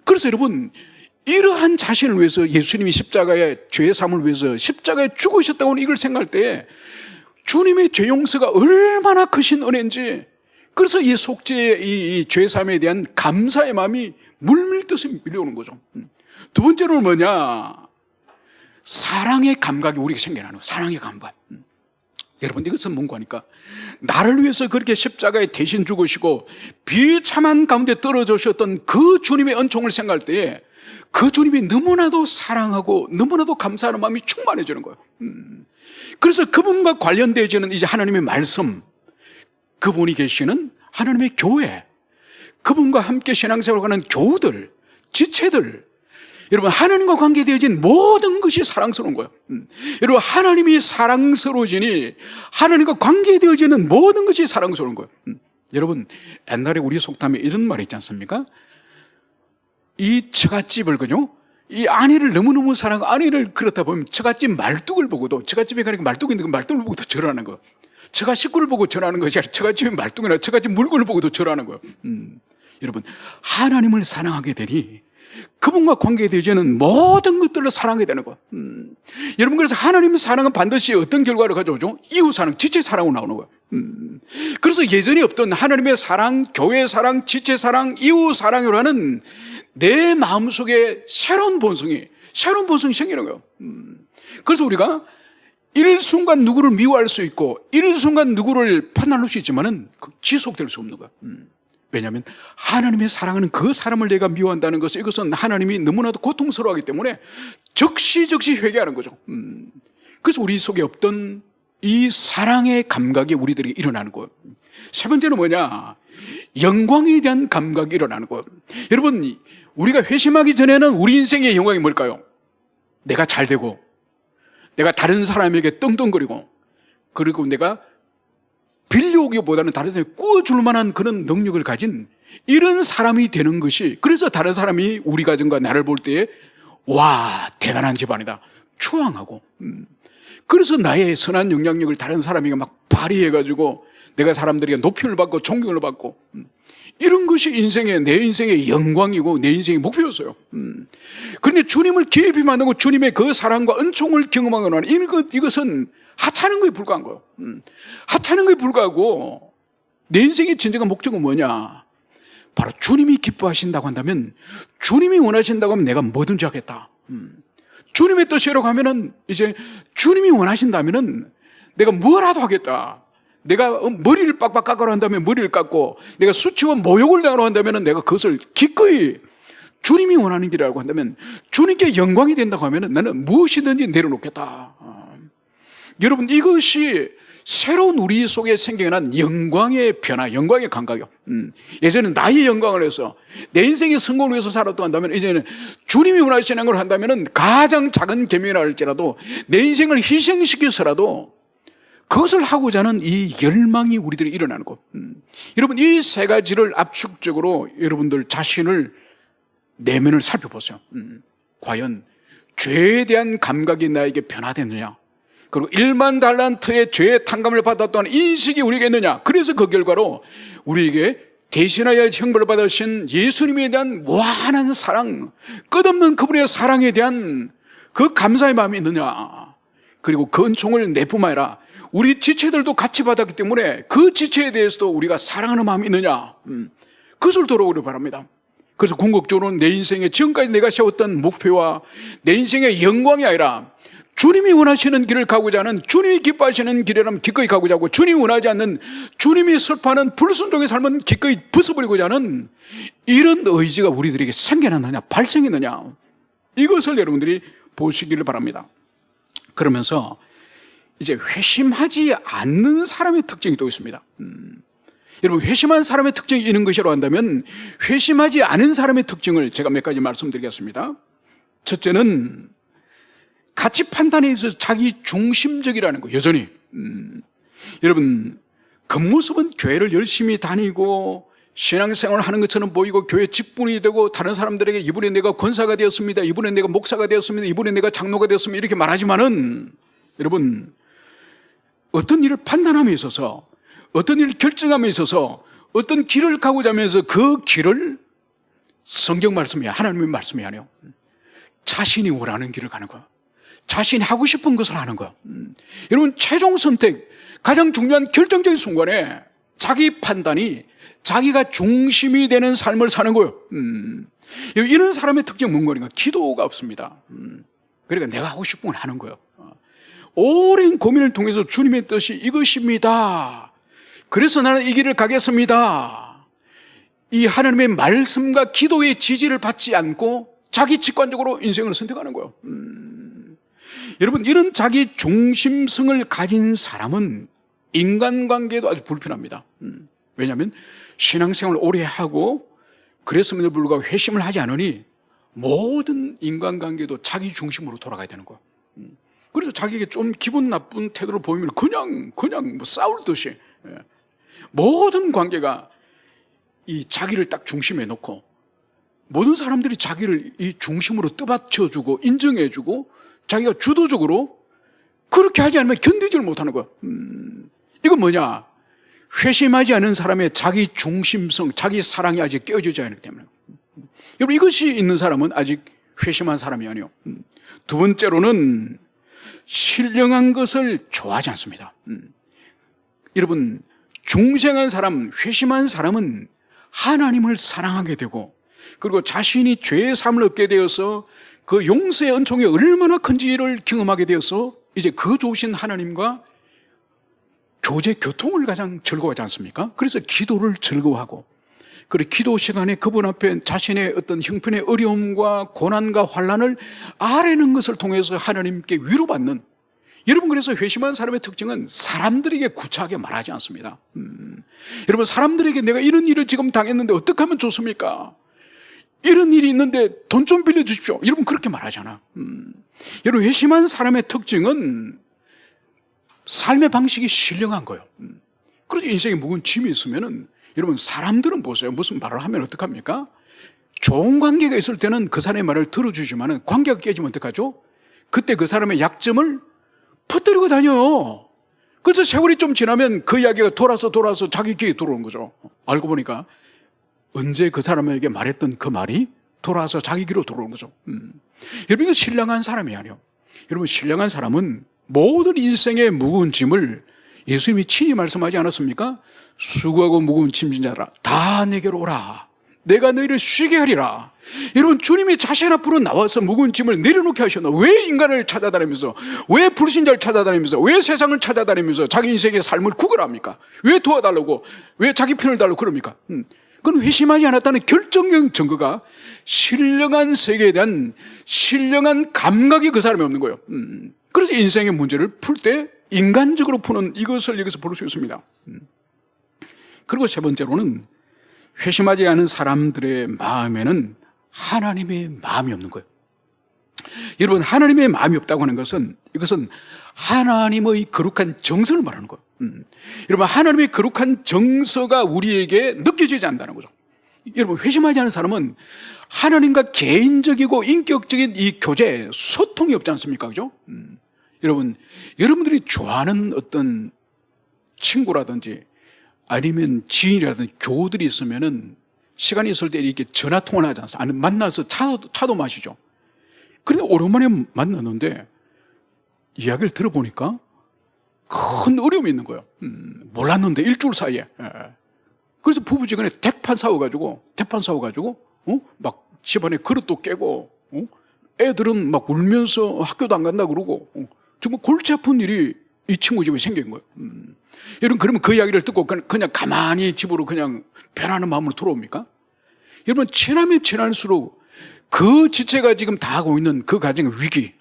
그래서 여러분 이러한 자신을 위해서 예수님이 십자가의 죄의 삶을 위해서 십자가에 죽으셨다고 이걸 생각할 때 주님의 죄 용서가 얼마나 크신 은혜인지, 그래서 이 속죄의 이 죄 삶에 대한 감사의 마음이 물밀듯이 밀려오는 거죠. 두 번째로는 뭐냐? 사랑의 감각이 우리에게 생겨나는 거예요. 사랑의 감각. 여러분 이것은 뭔가 하니까 나를 위해서 그렇게 십자가에 대신 죽으시고 비참한 가운데 떨어지셨던 그 주님의 은총을 생각할 때에 그 주님이 너무나도 사랑하고 너무나도 감사하는 마음이 충만해지는 거예요. 그래서 그분과 관련되어지는 이제 하나님의 말씀, 그분이 계시는 하나님의 교회, 그분과 함께 신앙생활을 하는 교우들, 지체들, 여러분 하나님과 관계되어진 모든 것이 사랑스러운 거예요. 여러분 하나님이 사랑스러워지니 하나님과 관계되어지는 모든 것이 사랑스러운 거예요. 여러분 옛날에 우리 속담에 이런 말이 있지 않습니까? 이 처갓집을, 그죠? 이 아내를 너무너무 사랑하고 아내를 그렇다 보면 처갓집 말뚝을 보고도, 처갓집에 가니까 말뚝이 있는데 그 말뚝을 보고도 절하는 거예요. 처갓 식구를 보고 절하는 것이 아니라 처갓집의 말뚝이나 처갓집 물건을 보고도 절하는 거예요. 여러분 하나님을 사랑하게 되니 그분과 관계되어지는 모든 것들을 사랑하게 되는 거예요. 여러분 그래서 하나님의 사랑은 반드시 어떤 결과를 가져오죠? 이웃사랑, 지체사랑으로 나오는 거예요. 그래서 예전에 없던 하나님의 사랑, 교회 사랑, 지체사랑, 이웃사랑으로 하는 내 마음속에 새로운 본성이 생기는 거예요. 그래서 우리가 일순간 누구를 미워할 수 있고 일순간 누구를 판단할 수 있지만은 지속될 수 없는 거예요. 왜냐하면 하나님의 사랑하는 그 사람을 내가 미워한다는 것은 이것은 하나님이 너무나도 고통스러워하기 때문에 즉시 회개하는 거죠. 그래서 우리 속에 없던 이 사랑의 감각이 우리들에게 일어나는 거예요. 세 번째는 뭐냐? 영광에 대한 감각이 일어나는 거예요. 여러분 우리가 회심하기 전에는 우리 인생의 영광이 뭘까요? 내가 잘 되고 내가 다른 사람에게 떵떵거리고 그리고 내가 빌려오기보다는 다른 사람이 꾸어줄 만한 그런 능력을 가진 이런 사람이 되는 것이, 그래서 다른 사람이 우리 가정과 나를 볼 때에 와 대단한 집안이다 추앙하고, 그래서 나의 선한 영향력을 다른 사람이 막 발휘해가지고 내가 사람들에게 높임을 받고 존경을 받고, 이런 것이 내 인생의 영광이고 내 인생의 목표였어요. 그런데 주님을 깊이 만나고 주님의 그 사랑과 은총을 경험하거나 이것은 하찮은 거에 불과한 거예요. 하찮은 거에 불과하고 내 인생의 진정한 목적은 뭐냐? 바로 주님이 기뻐하신다고 한다면, 주님이 원하신다고 하면 내가 뭐든지 하겠다. 주님의 뜻이라고 하면은 이제 주님이 원하신다면은 내가 뭐라도 하겠다. 내가 머리를 빡빡 깎으러 한다면 머리를 깎고, 내가 수치와 모욕을 당하러 한다면 내가 그것을 기꺼이, 주님이 원하는 길이라고 한다면, 주님께 영광이 된다고 하면 나는 무엇이든지 내려놓겠다. 여러분 이것이 새로운 우리 속에 생겨난 영광의 변화, 영광의 감각이요. 예전에는 나의 영광을 해서 내 인생의 성공을 위해서 살았다 한다면, 이제는 주님이 원하시는 걸 한다면 가장 작은 계명이라 할지라도 내 인생을 희생시켜서라도 그것을 하고자 하는 이 열망이 우리들이 일어나는 것. 여러분, 이 세 가지를 압축적으로 여러분들 자신을 내면을 살펴보세요. 과연 죄에 대한 감각이 나에게 변화됐느냐? 그리고 1만 달란트의 죄의 탕감을 받았다는 인식이 우리에게 있느냐? 그래서 그 결과로 우리에게 대신하여 형벌을 받으신 예수님에 대한 무한한 사랑, 끝없는 그분의 사랑에 대한 그 감사의 마음이 있느냐? 그리고 그 은총을 내뿐만 아니라 우리 지체들도 같이 받았기 때문에 그 지체에 대해서도 우리가 사랑하는 마음이 있느냐? 그것을 돌아오기를 바랍니다. 그래서 궁극적으로 내 인생에 지금까지 내가 세웠던 목표와 내 인생의 영광이 아니라 주님이 원하시는 길을 가고자 하는, 주님이 기뻐하시는 길이라면 기꺼이 가고자 하고, 주님이 원하지 않는, 주님이 슬퍼하는 불순종의 삶은 기꺼이 벗어버리고자 하는 이런 의지가 우리들에게 생겨났느냐, 발생했느냐, 이것을 여러분들이 보시기를 바랍니다. 그러면서 이제 회심하지 않는 사람의 특징이 또 있습니다. 여러분, 회심한 사람의 특징이 있는 것이라고 한다면 회심하지 않은 사람의 특징을 제가 몇 가지 말씀드리겠습니다. 첫째는 가치 판단에 있어서 자기 중심적이라는 거, 여전히. 여러분, 겉모습은 교회를 열심히 다니고 신앙생활을 하는 것처럼 보이고 교회 직분이 되고 다른 사람들에게 이번에 내가 권사가 되었습니다, 이번에 내가 목사가 되었습니다, 이번에 내가 장로가 되었습니다, 이렇게 말하지만은 여러분, 어떤 일을 판단함에 있어서, 어떤 일을 결정함에 있어서, 어떤 길을 가고자 하면서 그 길을 성경 말씀이, 하나님의 말씀이 아니에요. 자신이 원하는 길을 가는 거야. 자신이 하고 싶은 것을 하는 거야. 여러분, 최종 선택, 가장 중요한 결정적인 순간에 자기 판단이 자기가 중심이 되는 삶을 사는 거예요. 이런 사람의 특징은 뭔가? 기도가 없습니다. 그러니까 내가 하고 싶은 걸 하는 거예요. 오랜 고민을 통해서 주님의 뜻이 이것입니다, 그래서 나는 이 길을 가겠습니다, 이 하나님의 말씀과 기도의 지지를 받지 않고 자기 직관적으로 인생을 선택하는 거예요. 여러분, 이런 자기 중심성을 가진 사람은 인간관계도 아주 불편합니다. 왜냐하면 신앙생활을 오래 하고 그랬음에도 불구하고 회심을 하지 않으니 모든 인간관계도 자기 중심으로 돌아가야 되는 거예요. 그래서 자기에게 좀 기분 나쁜 태도를 보이면 그냥 뭐 싸울 듯이 모든 관계가 이 자기를 딱 중심에 놓고 모든 사람들이 자기를 이 중심으로 떠받쳐주고 인정해주고 자기가 주도적으로 그렇게 하지 않으면 견디질 못하는 거야. 이건 뭐냐? 회심하지 않은 사람의 자기 중심성, 자기 사랑이 아직 깨어지지 않기 때문에. 여러분, 이것이 있는 사람은 아직 회심한 사람이 아니에요. 두 번째로는 신령한 것을 좋아하지 않습니다. 여러분, 중생한 사람, 회심한 사람은 하나님을 사랑하게 되고, 그리고 자신이 죄의 삶을 얻게 되어서 그 용서의 은총이 얼마나 큰지를 경험하게 되어서 이제 그 좋으신 하나님과 교통을 가장 즐거워하지 않습니까? 그래서 기도를 즐거워하고, 그리고 기도 시간에 그분 앞에 자신의 어떤 형편의 어려움과 고난과 환난을 아뢰는 것을 통해서 하나님께 위로받는, 여러분, 그래서 회심한 사람의 특징은 사람들에게 구차하게 말하지 않습니다. 여러분, 사람들에게 내가 이런 일을 지금 당했는데 어떻게 하면 좋습니까? 이런 일이 있는데 돈 좀 빌려주십시오, 여러분, 그렇게 말하잖아. 여러분, 회심한 사람의 특징은 삶의 방식이 신령한 거예요. 그래서 인생에 묵은 짐이 있으면은, 여러분, 사람들은 보세요, 무슨 말을 하면 어떡합니까? 좋은 관계가 있을 때는 그 사람의 말을 들어주지만은 관계가 깨지면 어떡하죠? 그때 그 사람의 약점을 퍼뜨리고 다녀요. 그래서 세월이 좀 지나면 그 이야기가 돌아서 자기 귀에 들어오는 거죠. 알고 보니까 언제 그 사람에게 말했던 그 말이 돌아와서 자기 귀로 들어오는 거죠. 여러분, 이거 신령한 사람이 아니에요. 여러분, 신령한 사람은 모든 인생의 무거운 짐을, 예수님이 친히 말씀하지 않았습니까? 수고하고 무거운 짐진 자라 다 내게로 오라, 내가 너희를 쉬게 하리라. 여러분, 주님이 자신 앞으로 나와서 무거운 짐을 내려놓게 하셨나? 왜 인간을 찾아다니면서, 왜 불신자를 찾아다니면서, 왜 세상을 찾아다니면서 자기 인생의 삶을 구걸합니까? 왜 도와달라고, 왜 자기 편을 달라고 그럽니까? 그건 회심하지 않았다는 결정적인 증거가 신령한 세계에 대한 신령한 감각이 그 사람이 없는 거예요. 그래서 인생의 문제를 풀 때 인간적으로 푸는 이것을 여기서 볼 수 있습니다. 그리고 세 번째로는 회심하지 않은 사람들의 마음에는 하나님의 마음이 없는 거예요. 여러분, 하나님의 마음이 없다고 하는 것은 이것은 하나님의 거룩한 정서를 말하는 거예요. 여러분, 하나님의 거룩한 정서가 우리에게 느껴지지 않는다는 거죠. 여러분, 회심하지 않은 사람은 하나님과 개인적이고 인격적인 이 교제, 소통이 없지 않습니까? 그죠? 여러분, 여러분들이 좋아하는 어떤 친구라든지 아니면 지인이라든지 교우들이 있으면은 시간이 있을 때 이렇게 전화 통화를 하지 않습니까? 아니면 만나서 차도 마시죠. 그런데 오랜만에 만났는데 이야기를 들어보니까 큰 어려움이 있는 거예요. 몰랐는데 일주일 사이에. 그래서 부부지간에 대판 싸워가지고 막 집안에 그릇도 깨고 애들은 막 울면서 학교도 안 간다 그러고 정말 골치 아픈 일이 이 친구 집에 생긴 거예요. 여러분, 그러면 그 이야기를 듣고 그냥 가만히 집으로 그냥 변하는 마음으로 돌아옵니까? 여러분, 친하면 친할수록 그 지체가 지금 다 하고 있는 그 가정의 위기,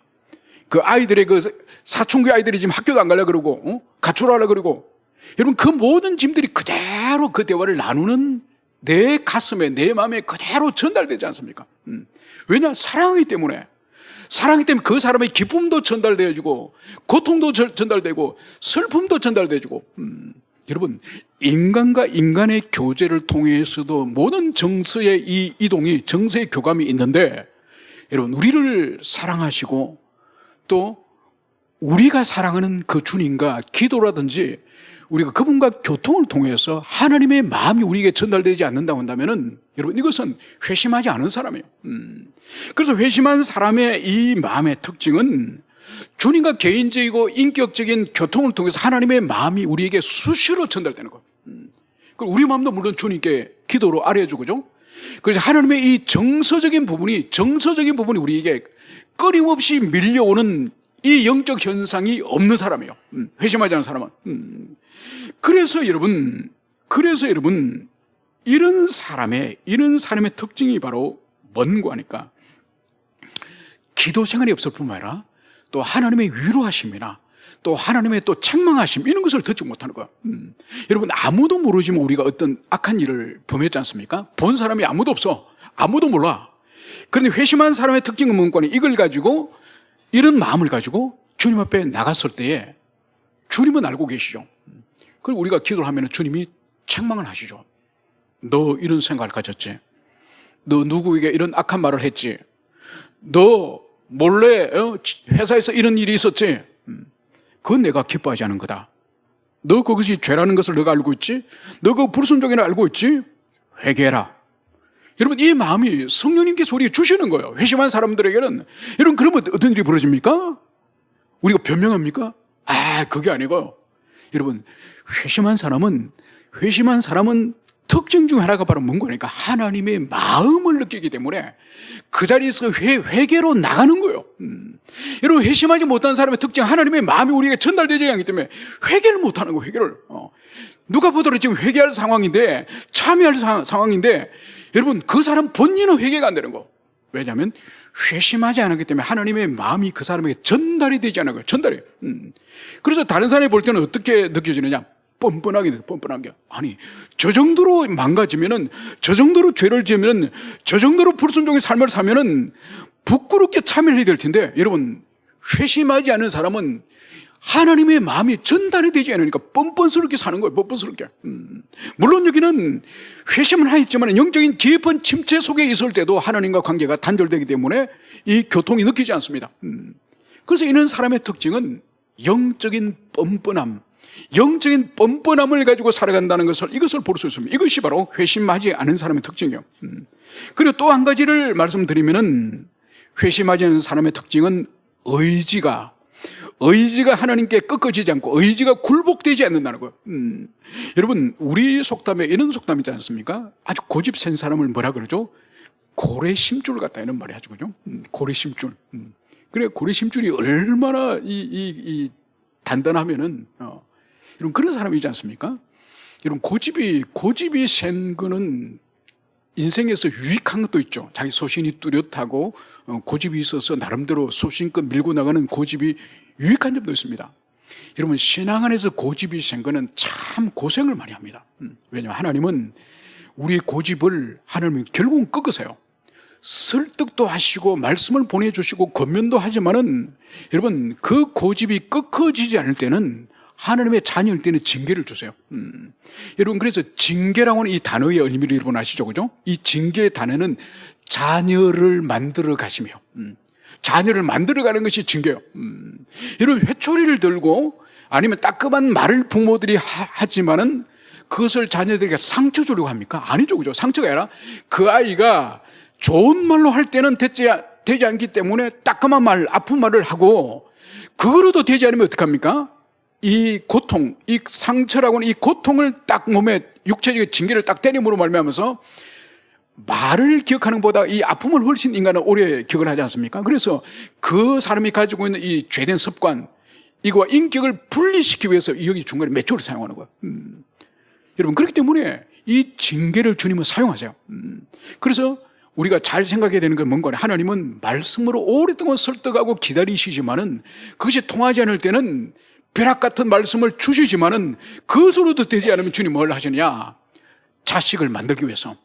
그 아이들의 그 사춘기 아이들이 지금 학교도 안 가려고 그러고 가출하려고 그러고, 여러분, 그 모든 짐들이 그대로 그 대화를 나누는 내 가슴에, 내 마음에 그대로 전달되지 않습니까? 왜냐? 사랑하기 때문에 그 사람의 기쁨도 전달되어지고 고통도 전달되고 슬픔도 전달되어지고. 여러분, 인간과 인간의 교제를 통해서도 모든 정서의 이 이동이, 정서의 교감이 있는데, 여러분, 우리를 사랑하시고 또 우리가 사랑하는 그 주님과 기도라든지 우리가 그분과 교통을 통해서 하나님의 마음이 우리에게 전달되지 않는다고 한다면은, 여러분, 이것은 회심하지 않은 사람이에요. 그래서 회심한 사람의 이 마음의 특징은 주님과 개인적이고 인격적인 교통을 통해서 하나님의 마음이 우리에게 수시로 전달되는 거예요. 그리고 우리 마음도 물론 주님께 기도로 아뢰어주고, 그죠? 그래서 하나님의 이 정서적인 부분이 우리에게 끊임없이 밀려오는 이 영적 현상이 없는 사람이에요. 회심하지 않은 사람은. 그래서 여러분, 이런 사람의 특징이 바로 뭔고 하니까, 기도 생활이 없을 뿐만 아니라 또 하나님의 위로하심이나 또 하나님의 또 책망하심, 이런 것을 듣지 못하는 거예요. 여러분, 아무도 모르지만 우리가 어떤 악한 일을 범했지 않습니까? 본 사람이 아무도 없어. 아무도 몰라. 그런데 회심한 사람의 특징은 뭔가 하니, 이걸 가지고, 이런 마음을 가지고 주님 앞에 나갔을 때에 주님은 알고 계시죠. 그리고 우리가 기도를 하면 주님이 책망을 하시죠. 너 이런 생각을 가졌지? 너 누구에게 이런 악한 말을 했지? 너 몰래 회사에서 이런 일이 있었지? 그건 내가 기뻐하지 않은 거다. 너 그것이 죄라는 것을 너가 알고 있지? 너 그 불순종이라 알고 있지? 회개해라. 여러분, 이 마음이 성령님께서 우리에게 주시는 거예요. 회심한 사람들에게는. 여러분, 그러면 어떤 일이 벌어집니까? 우리가 변명합니까? 그게 아니고요. 여러분, 회심한 사람은 특징 중 하나가 바로 뭔가 하니까 하나님의 마음을 느끼기 때문에 그 자리에서 회개로 나가는 거예요. 여러분, 회심하지 못한 사람의 특징, 하나님의 마음이 우리에게 전달되지 않기 때문에 회개를 못하는 거예요. 회개를. 누가 보더라도 지금 회개할 상황인데, 참여할 상황인데, 여러분, 그 사람 본인은 회개가 안 되는 거. 왜냐하면 회심하지 않았기 때문에 하나님의 마음이 그 사람에게 전달이 되지 않은 거예요. 전달이. 그래서 다른 사람이 볼 때는 어떻게 느껴지느냐? 뻔뻔하게. 아니, 저 정도로 망가지면은, 저 정도로 죄를 지으면은, 저 정도로 불순종의 삶을 사면은 부끄럽게 참여를 해야 될 텐데, 여러분, 회심하지 않은 사람은 하나님의 마음이 전달이 되지 않으니까 뻔뻔스럽게 사는 거예요. 뻔뻔스럽게. 물론 여기는 회심은 하였지만 영적인 깊은 침체 속에 있을 때도 하나님과 관계가 단절되기 때문에 이 교통이 느끼지 않습니다. 그래서 이런 사람의 특징은 영적인 뻔뻔함을 가지고 살아간다는 이것을 볼 수 있습니다. 이것이 바로 회심하지 않은 사람의 특징이에요. 그리고 또 한 가지를 말씀드리면은, 회심하지 않은 사람의 특징은 의지가 하나님께 꺾어지지 않고 의지가 굴복되지 않는다는 거예요. 여러분, 우리 속담에 이런 속담이 있지 않습니까? 아주 고집 센 사람을 뭐라 그러죠? 고래심줄 같다, 이런 말이 하죠. 그죠? 고래심줄. 그래, 고래심줄이 얼마나 단단하면은, 여러분, 그런 사람이지 않습니까? 여러분, 고집이 센 거는 인생에서 유익한 것도 있죠. 자기 소신이 뚜렷하고 고집이 있어서 나름대로 소신껏 밀고 나가는 고집이 유익한 점도 있습니다. 여러분, 신앙 안에서 고집이 센 거는 참 고생을 많이 합니다. 왜냐하면 하나님은 우리의 고집을 하나님은 결국은 꺾으세요. 설득도 하시고 말씀을 보내주시고 권면도 하지만은 여러분, 그 고집이 꺾어지지 않을 때는 하나님의 자녀일 때는 징계를 주세요. 여러분, 그래서 징계라고 하는 이 단어의 의미를 여러분 아시죠? 그죠? 이 징계의 단어는 자녀를 만들어 가시며, 자녀를 만들어 가는 것이 징계예요. 여러분, 회초리를 들고 아니면 따끔한 말을 부모들이 하지만은 그것을 자녀들에게 상처 주려고 합니까? 아니죠. 그죠? 상처가 아니라 그 아이가 좋은 말로 할 때는 되지 않기 때문에 따끔한 말, 아픈 말을 하고, 그거로도 되지 않으면 어떡합니까? 이 고통, 이 상처라고 하는 이 고통을 딱 몸에 육체적인 징계를 딱 때림으로 말미암아서 말을 기억하는 것보다 이 아픔을 훨씬 인간은 오래 기억을 하지 않습니까? 그래서 그 사람이 가지고 있는 이 죄된 습관, 이거와 인격을 분리시키기 위해서 여기 중간에 매초를 사용하는 거예요. 여러분, 그렇기 때문에 이 징계를 주님은 사용하세요. 그래서 우리가 잘 생각해야 되는 건 뭔가, 하나님은 말씀으로 오랫동안 설득하고 기다리시지만은 그것이 통하지 않을 때는 벼락 같은 말씀을 주시지만은 그것으로도 되지 않으면 주님 뭘 하시느냐? 자식을 만들기 위해서,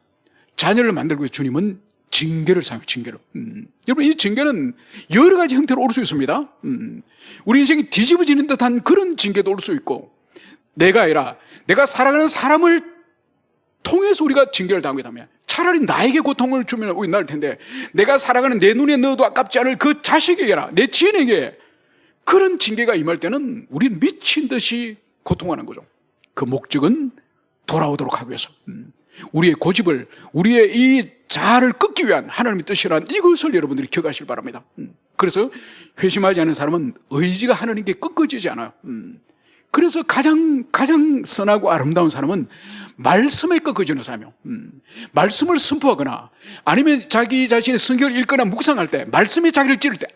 자녀를 만들기 위해서 주님은 징계를 사용해요. 징계를. 여러분, 이 징계는 여러 가지 형태로 올 수 있습니다. 우리 인생이 뒤집어지는 듯한 그런 징계도 올 수 있고, 내가 아니라 내가 사랑하는 사람을 통해서 우리가 징계를 당하게 되면 차라리 나에게 고통을 주면 오히 나을 텐데, 내가 사랑하는 내 눈에 넣어도 아깝지 않을 그 자식에게나 내 지인에게 그런 징계가 임할 때는 우리는 미친 듯이 고통하는 거죠. 그 목적은 돌아오도록 하기 위해서, 우리의 고집을, 우리의 이 자아를 끊기 위한 하나님의 뜻이란 이것을 여러분들이 기억하시길 바랍니다. 그래서 회심하지 않은 사람은 의지가 하나님께 꺾어지지 않아요. 그래서 가장 선하고 아름다운 사람은 말씀에 꺾어지는 사람이에요. 말씀을 선포하거나 아니면 자기 자신의 성경을 읽거나 묵상할 때 말씀이 자기를 찌를 때,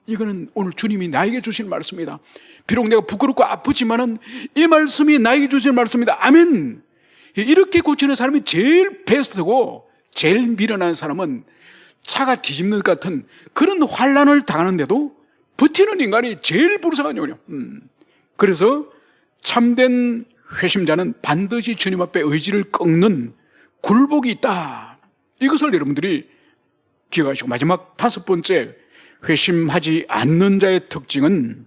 이거는 오늘 주님이 나에게 주신 말씀이다. 비록 내가 부끄럽고 아프지만은 이 말씀이 나에게 주신 말씀이다. 아멘. 이렇게 고치는 사람이 제일 베스트고, 제일 미련한 사람은 차가 뒤집는 것 같은 그런 환난을 당하는데도 버티는 인간이 제일 불쌍한 영이에요. 그래서 참된 회심자는 반드시 주님 앞에 의지를 꺾는 굴복이 있다. 이것을 여러분들이 기억하시고, 마지막 다섯 번째, 회심하지 않는 자의 특징은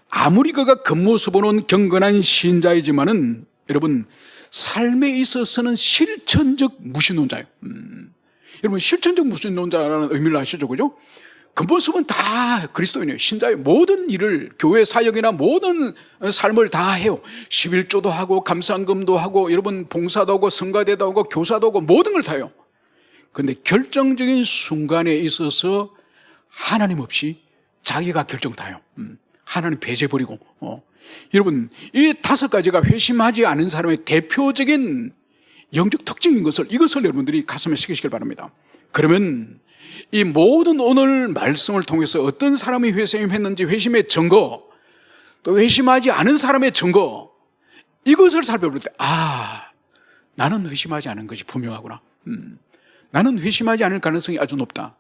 아무리 그가 겉모습으로는 경건한 신자이지만은 여러분, 삶에 있어서는 실천적 무신론자예요. 여러분, 실천적 무신론자라는 의미를 아시죠? 그죠? 겉모습은 다 그리스도인이에요. 신자의 모든 일을, 교회 사역이나 모든 삶을 다 해요. 11조도 하고 감상금도 하고 여러분 봉사도 하고 성가대도 하고 교사도 하고 모든 걸 다 해요. 그런데 결정적인 순간에 있어서 하나님 없이 자기가 결정 다 해요. 하나님 배제버리고. 여러분, 이 다섯 가지가 회심하지 않은 사람의 대표적인 영적 특징인 것을, 이것을 여러분들이 가슴에 새기시길 바랍니다. 그러면 이 모든 오늘 말씀을 통해서 어떤 사람이 회심했는지, 회심의 증거, 또 회심하지 않은 사람의 증거, 이것을 살펴볼 때, 나는 회심하지 않은 것이 분명하구나. 나는 회심하지 않을 가능성이 아주 높다.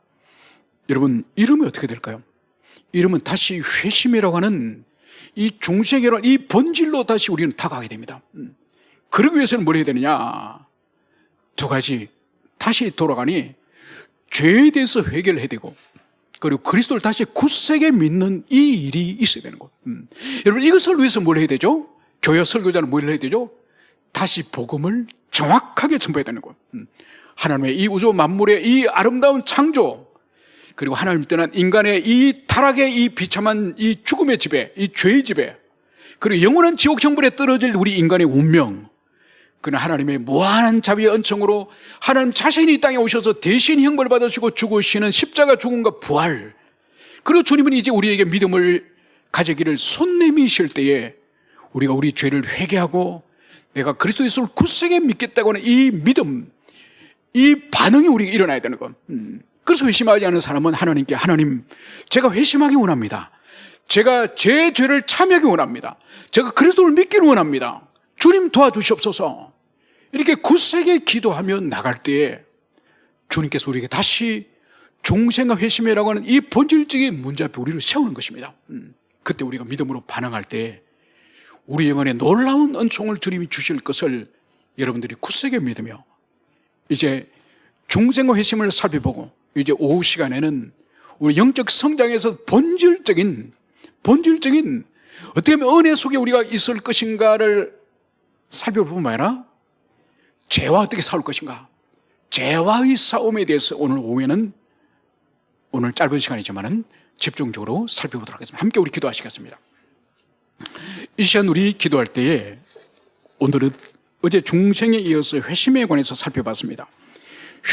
여러분, 이러면 어떻게 될까요? 이러면 다시 회심이라고 하는 이 중생이라는 이 본질로 다시 우리는 다가가게 됩니다. 그러기 위해서는 뭘 해야 되느냐? 두 가지. 다시 돌아가니 죄에 대해서 회개를 해야 되고, 그리고 그리스도를 다시 굳세게 믿는 이 일이 있어야 되는 것. 여러분, 이것을 위해서 뭘 해야 되죠? 교회 설교자는 뭘 해야 되죠? 다시 복음을 정확하게 전파해야 되는 것. 하나님의 이 우주 만물의 이 아름다운 창조, 그리고 하나님 떠난 인간의 이 타락의 이 비참한 이 죽음의 지배, 이 죄의 지배, 그리고 영원한 지옥 형벌에 떨어질 우리 인간의 운명, 그는 하나님의 무한한 자비의 은총으로 하나님 자신이 이 땅에 오셔서 대신 형벌 받으시고 죽으시는 십자가 죽음과 부활, 그리고 주님은 이제 우리에게 믿음을 가지기를 손 내미실 때에 우리가 우리 죄를 회개하고 내가 그리스도 예수를 굳세게 믿겠다고 하는 이 믿음, 이 반응이 우리에게 일어나야 되는 것. 그래서 회심하지 않은 사람은 하나님께, 하나님, 제가 회심하기 원합니다. 제가 제 죄를 참여하기 원합니다. 제가 그리스도를 믿기를 원합니다. 주님 도와주시옵소서. 이렇게 굳세게 기도하며 나갈 때에 주님께서 우리에게 다시 중생과 회심이라고 하는 이 본질적인 문제 앞에 우리를 세우는 것입니다. 그때 우리가 믿음으로 반응할 때 우리 영혼에 놀라운 은총을 주님이 주실 것을 여러분들이 굳세게 믿으며 이제 중생과 회심을 살펴보고 이제 오후 시간에는 우리 영적 성장에서 본질적인 어떻게 하면 은혜 속에 우리가 있을 것인가를 살펴보면 아니라 죄와 어떻게 싸울 것인가, 죄와의 싸움에 대해서 오늘 오후에는, 오늘 짧은 시간이지만은 집중적으로 살펴보도록 하겠습니다. 함께 우리 기도하시겠습니다. 이 시간 우리 기도할 때에 오늘은 어제 중생에 이어서 회심에 관해서 살펴봤습니다.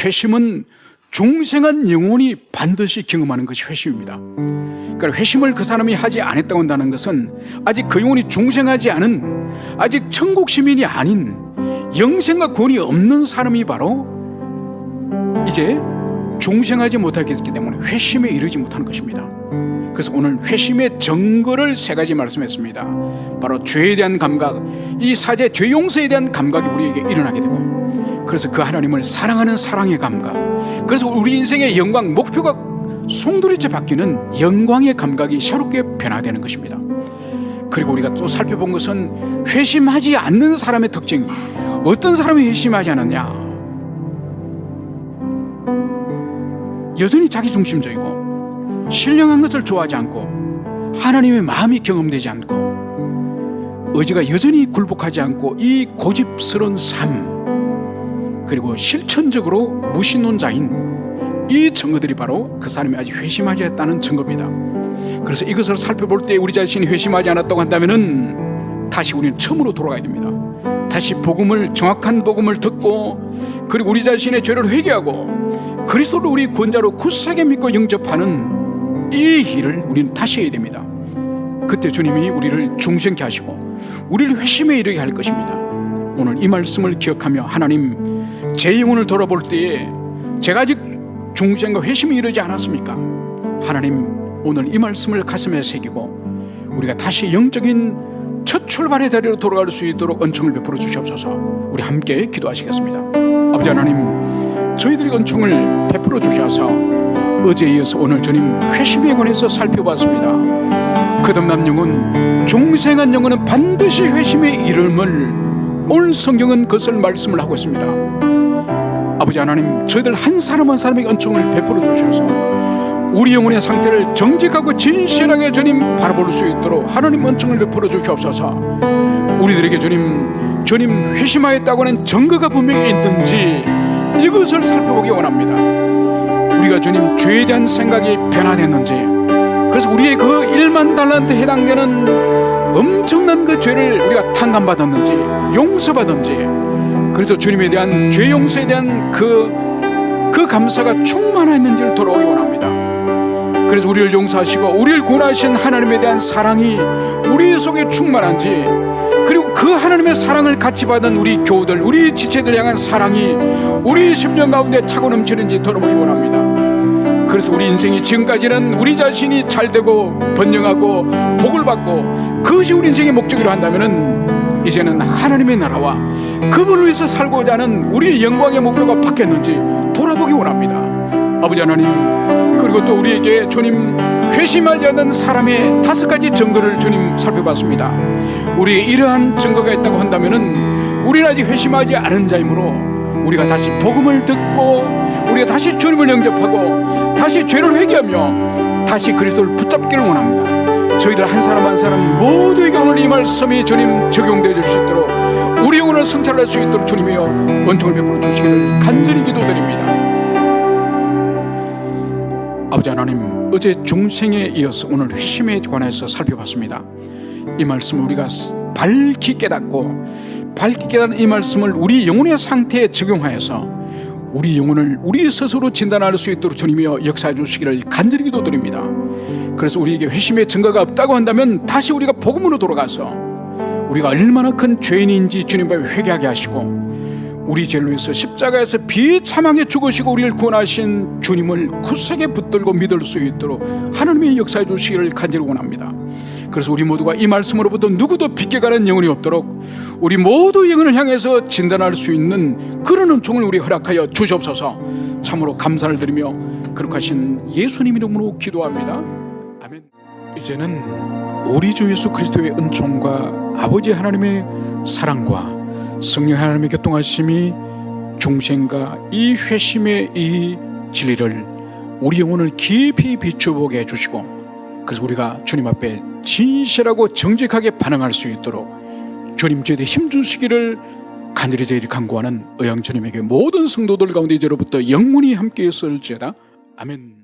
회심은 중생한 영혼이 반드시 경험하는 것이 회심입니다. 그러니까 회심을 그 사람이 하지 않았다고 한다는 것은 아직 그 영혼이 중생하지 않은, 아직 천국 시민이 아닌, 영생과 구원이 없는 사람이 바로 이제 중생하지 못하기 때문에 회심에 이르지 못하는 것입니다. 그래서 오늘 회심의 증거를 세 가지 말씀했습니다. 바로 죄에 대한 감각, 이 사제 죄 용서에 대한 감각이 우리에게 일어나게 되고, 그래서 그 하나님을 사랑하는 사랑의 감각, 그래서 우리 인생의 영광, 목표가 송두리째 바뀌는 영광의 감각이 새롭게 변화되는 것입니다. 그리고 우리가 또 살펴본 것은 회심하지 않는 사람의 특징. 어떤 사람이 회심하지 않느냐? 여전히 자기중심적이고 신령한 것을 좋아하지 않고 하나님의 마음이 경험되지 않고 의지가 여전히 굴복하지 않고 이 고집스러운 삶, 그리고 실천적으로 무신론자인 이 증거들이 바로 그 사람이 아직 회심하지 않았다는 증거입니다. 그래서 이것을 살펴볼 때 우리 자신이 회심하지 않았다고 한다면은 다시 우리는 처음으로 돌아가야 됩니다. 다시 복음을, 정확한 복음을 듣고, 그리고 우리 자신의 죄를 회개하고 그리스도를 우리 구원자로 굳세게 믿고 영접하는 이 일을 우리는 다시 해야 됩니다. 그때 주님이 우리를 중생케 하시고 우리를 회심에 이르게 할 것입니다. 오늘 이 말씀을 기억하며, 하나님, 제 영혼을 돌아볼 때에 제가 아직 중생과 회심에 이르지 않았습니까? 하나님, 오늘 이 말씀을 가슴에 새기고 우리가 다시 영적인 첫 출발의 자리로 돌아갈 수 있도록 은총을 베풀어 주시옵소서. 우리 함께 기도하시겠습니다. 아버지 하나님, 저희들의 은총을 베풀어 주셔서 어제에 이어서 오늘 주님 회심에 관해서 살펴봤습니다. 거듭난 영혼, 중생한 영혼은 반드시 회심에 이름을 오늘 성경은 그것을 말씀을 하고 있습니다. 아버지 하나님, 저희들 한 사람 한 사람에게 은총을 베풀어 주셔서 우리 영혼의 상태를 정직하고 진실하게 주님 바라볼 수 있도록 하나님 은총을 베풀어 주시옵소서. 우리들에게 주님 회심하였다고 하는 증거가 분명히 있든지 이것을 살펴보기 원합니다. 우리가 주님 죄에 대한 생각이 변화됐는지, 그래서 우리의 그 1만 달란트에 해당되는 엄청난 그 죄를 우리가 탕감받았는지 용서받았는지, 그래서 주님에 대한 죄 용서에 대한 그 감사가 충만했는지를 돌아오기 원합니다. 그래서 우리를 용서하시고 우리를 구원하신 하나님에 대한 사랑이 우리 속에 충만한지, 그리고 그 하나님의 사랑을 같이 받은 우리 교우들, 우리 지체들 향한 사랑이 우리 심령 가운데 차고 넘치는지 돌아보기 원합니다. 그래서 우리 인생이 지금까지는 우리 자신이 잘되고 번영하고 복을 받고 그것이 우리 인생의 목적이라 한다면은 이제는 하나님의 나라와 그분을 위해서 살고자 하는 우리의 영광의 목표가 바뀌었는지 돌아보기 원합니다. 아버지 하나님, 그리고 또 우리에게 주님 회심하지 않는 사람의 5가지 증거를 주님 살펴봤습니다. 우리의 이러한 증거가 있다고 한다면은 우리는 아직 회심하지 않은 자이므로 우리가 다시 복음을 듣고 우리가 다시 주님을 영접하고 다시 죄를 회개하며 다시 그리스도를 붙잡기를 원합니다. 저희들 한 사람 한 사람 모두에게 오늘 이 말씀이 주님 적용되어 줄 수 있도록 우리 영혼을 성찰할 수 있도록 주님이여 은총을 베풀어 주시기를 간절히 기도드립니다. 아버지 하나님, 어제 중생에 이어서 오늘 회심에 관해서 살펴봤습니다. 이 말씀을 우리가 밝히 깨닫고 밝히 깨닫는 이 말씀을 우리 영혼의 상태에 적용하여서 우리 영혼을 우리 스스로 진단할 수 있도록 주님이여 역사해 주시기를 간절히 기도드립니다. 그래서 우리에게 회심의 증거가 없다고 한다면 다시 우리가 복음으로 돌아가서 우리가 얼마나 큰 죄인인지 주님 앞에 회개하게 하시고 우리 죄를 위해서 십자가에서 비참하게 죽으시고 우리를 구원하신 주님을 굳세게 붙들고 믿을 수 있도록 하나님의 역사해 주시기를 간절히 원합니다. 그래서 우리 모두가 이 말씀으로부터 누구도 비껴가는 영혼이 없도록 우리 모두 영혼을 향해서 진단할 수 있는 그런 은총을 우리 허락하여 주시옵소서. 참으로 감사를 드리며 그렇게 하신 예수님 이름으로 기도합니다. 아멘. 이제는 우리 주 예수 그리스도의 은총과 아버지 하나님의 사랑과 성령 하나님의 교통하심이 중생과 이 회심의 이 진리를 우리 영혼을 깊이 비춰보게 해주시고, 그래서 우리가 주님 앞에 진실하고 정직하게 반응할 수 있도록 주님 저희들 힘주시기를 간절히 저희들이 간구하는 의형 주님에게 모든 성도들 가운데 이제로부터 영원히 함께 있을지어다. 아멘.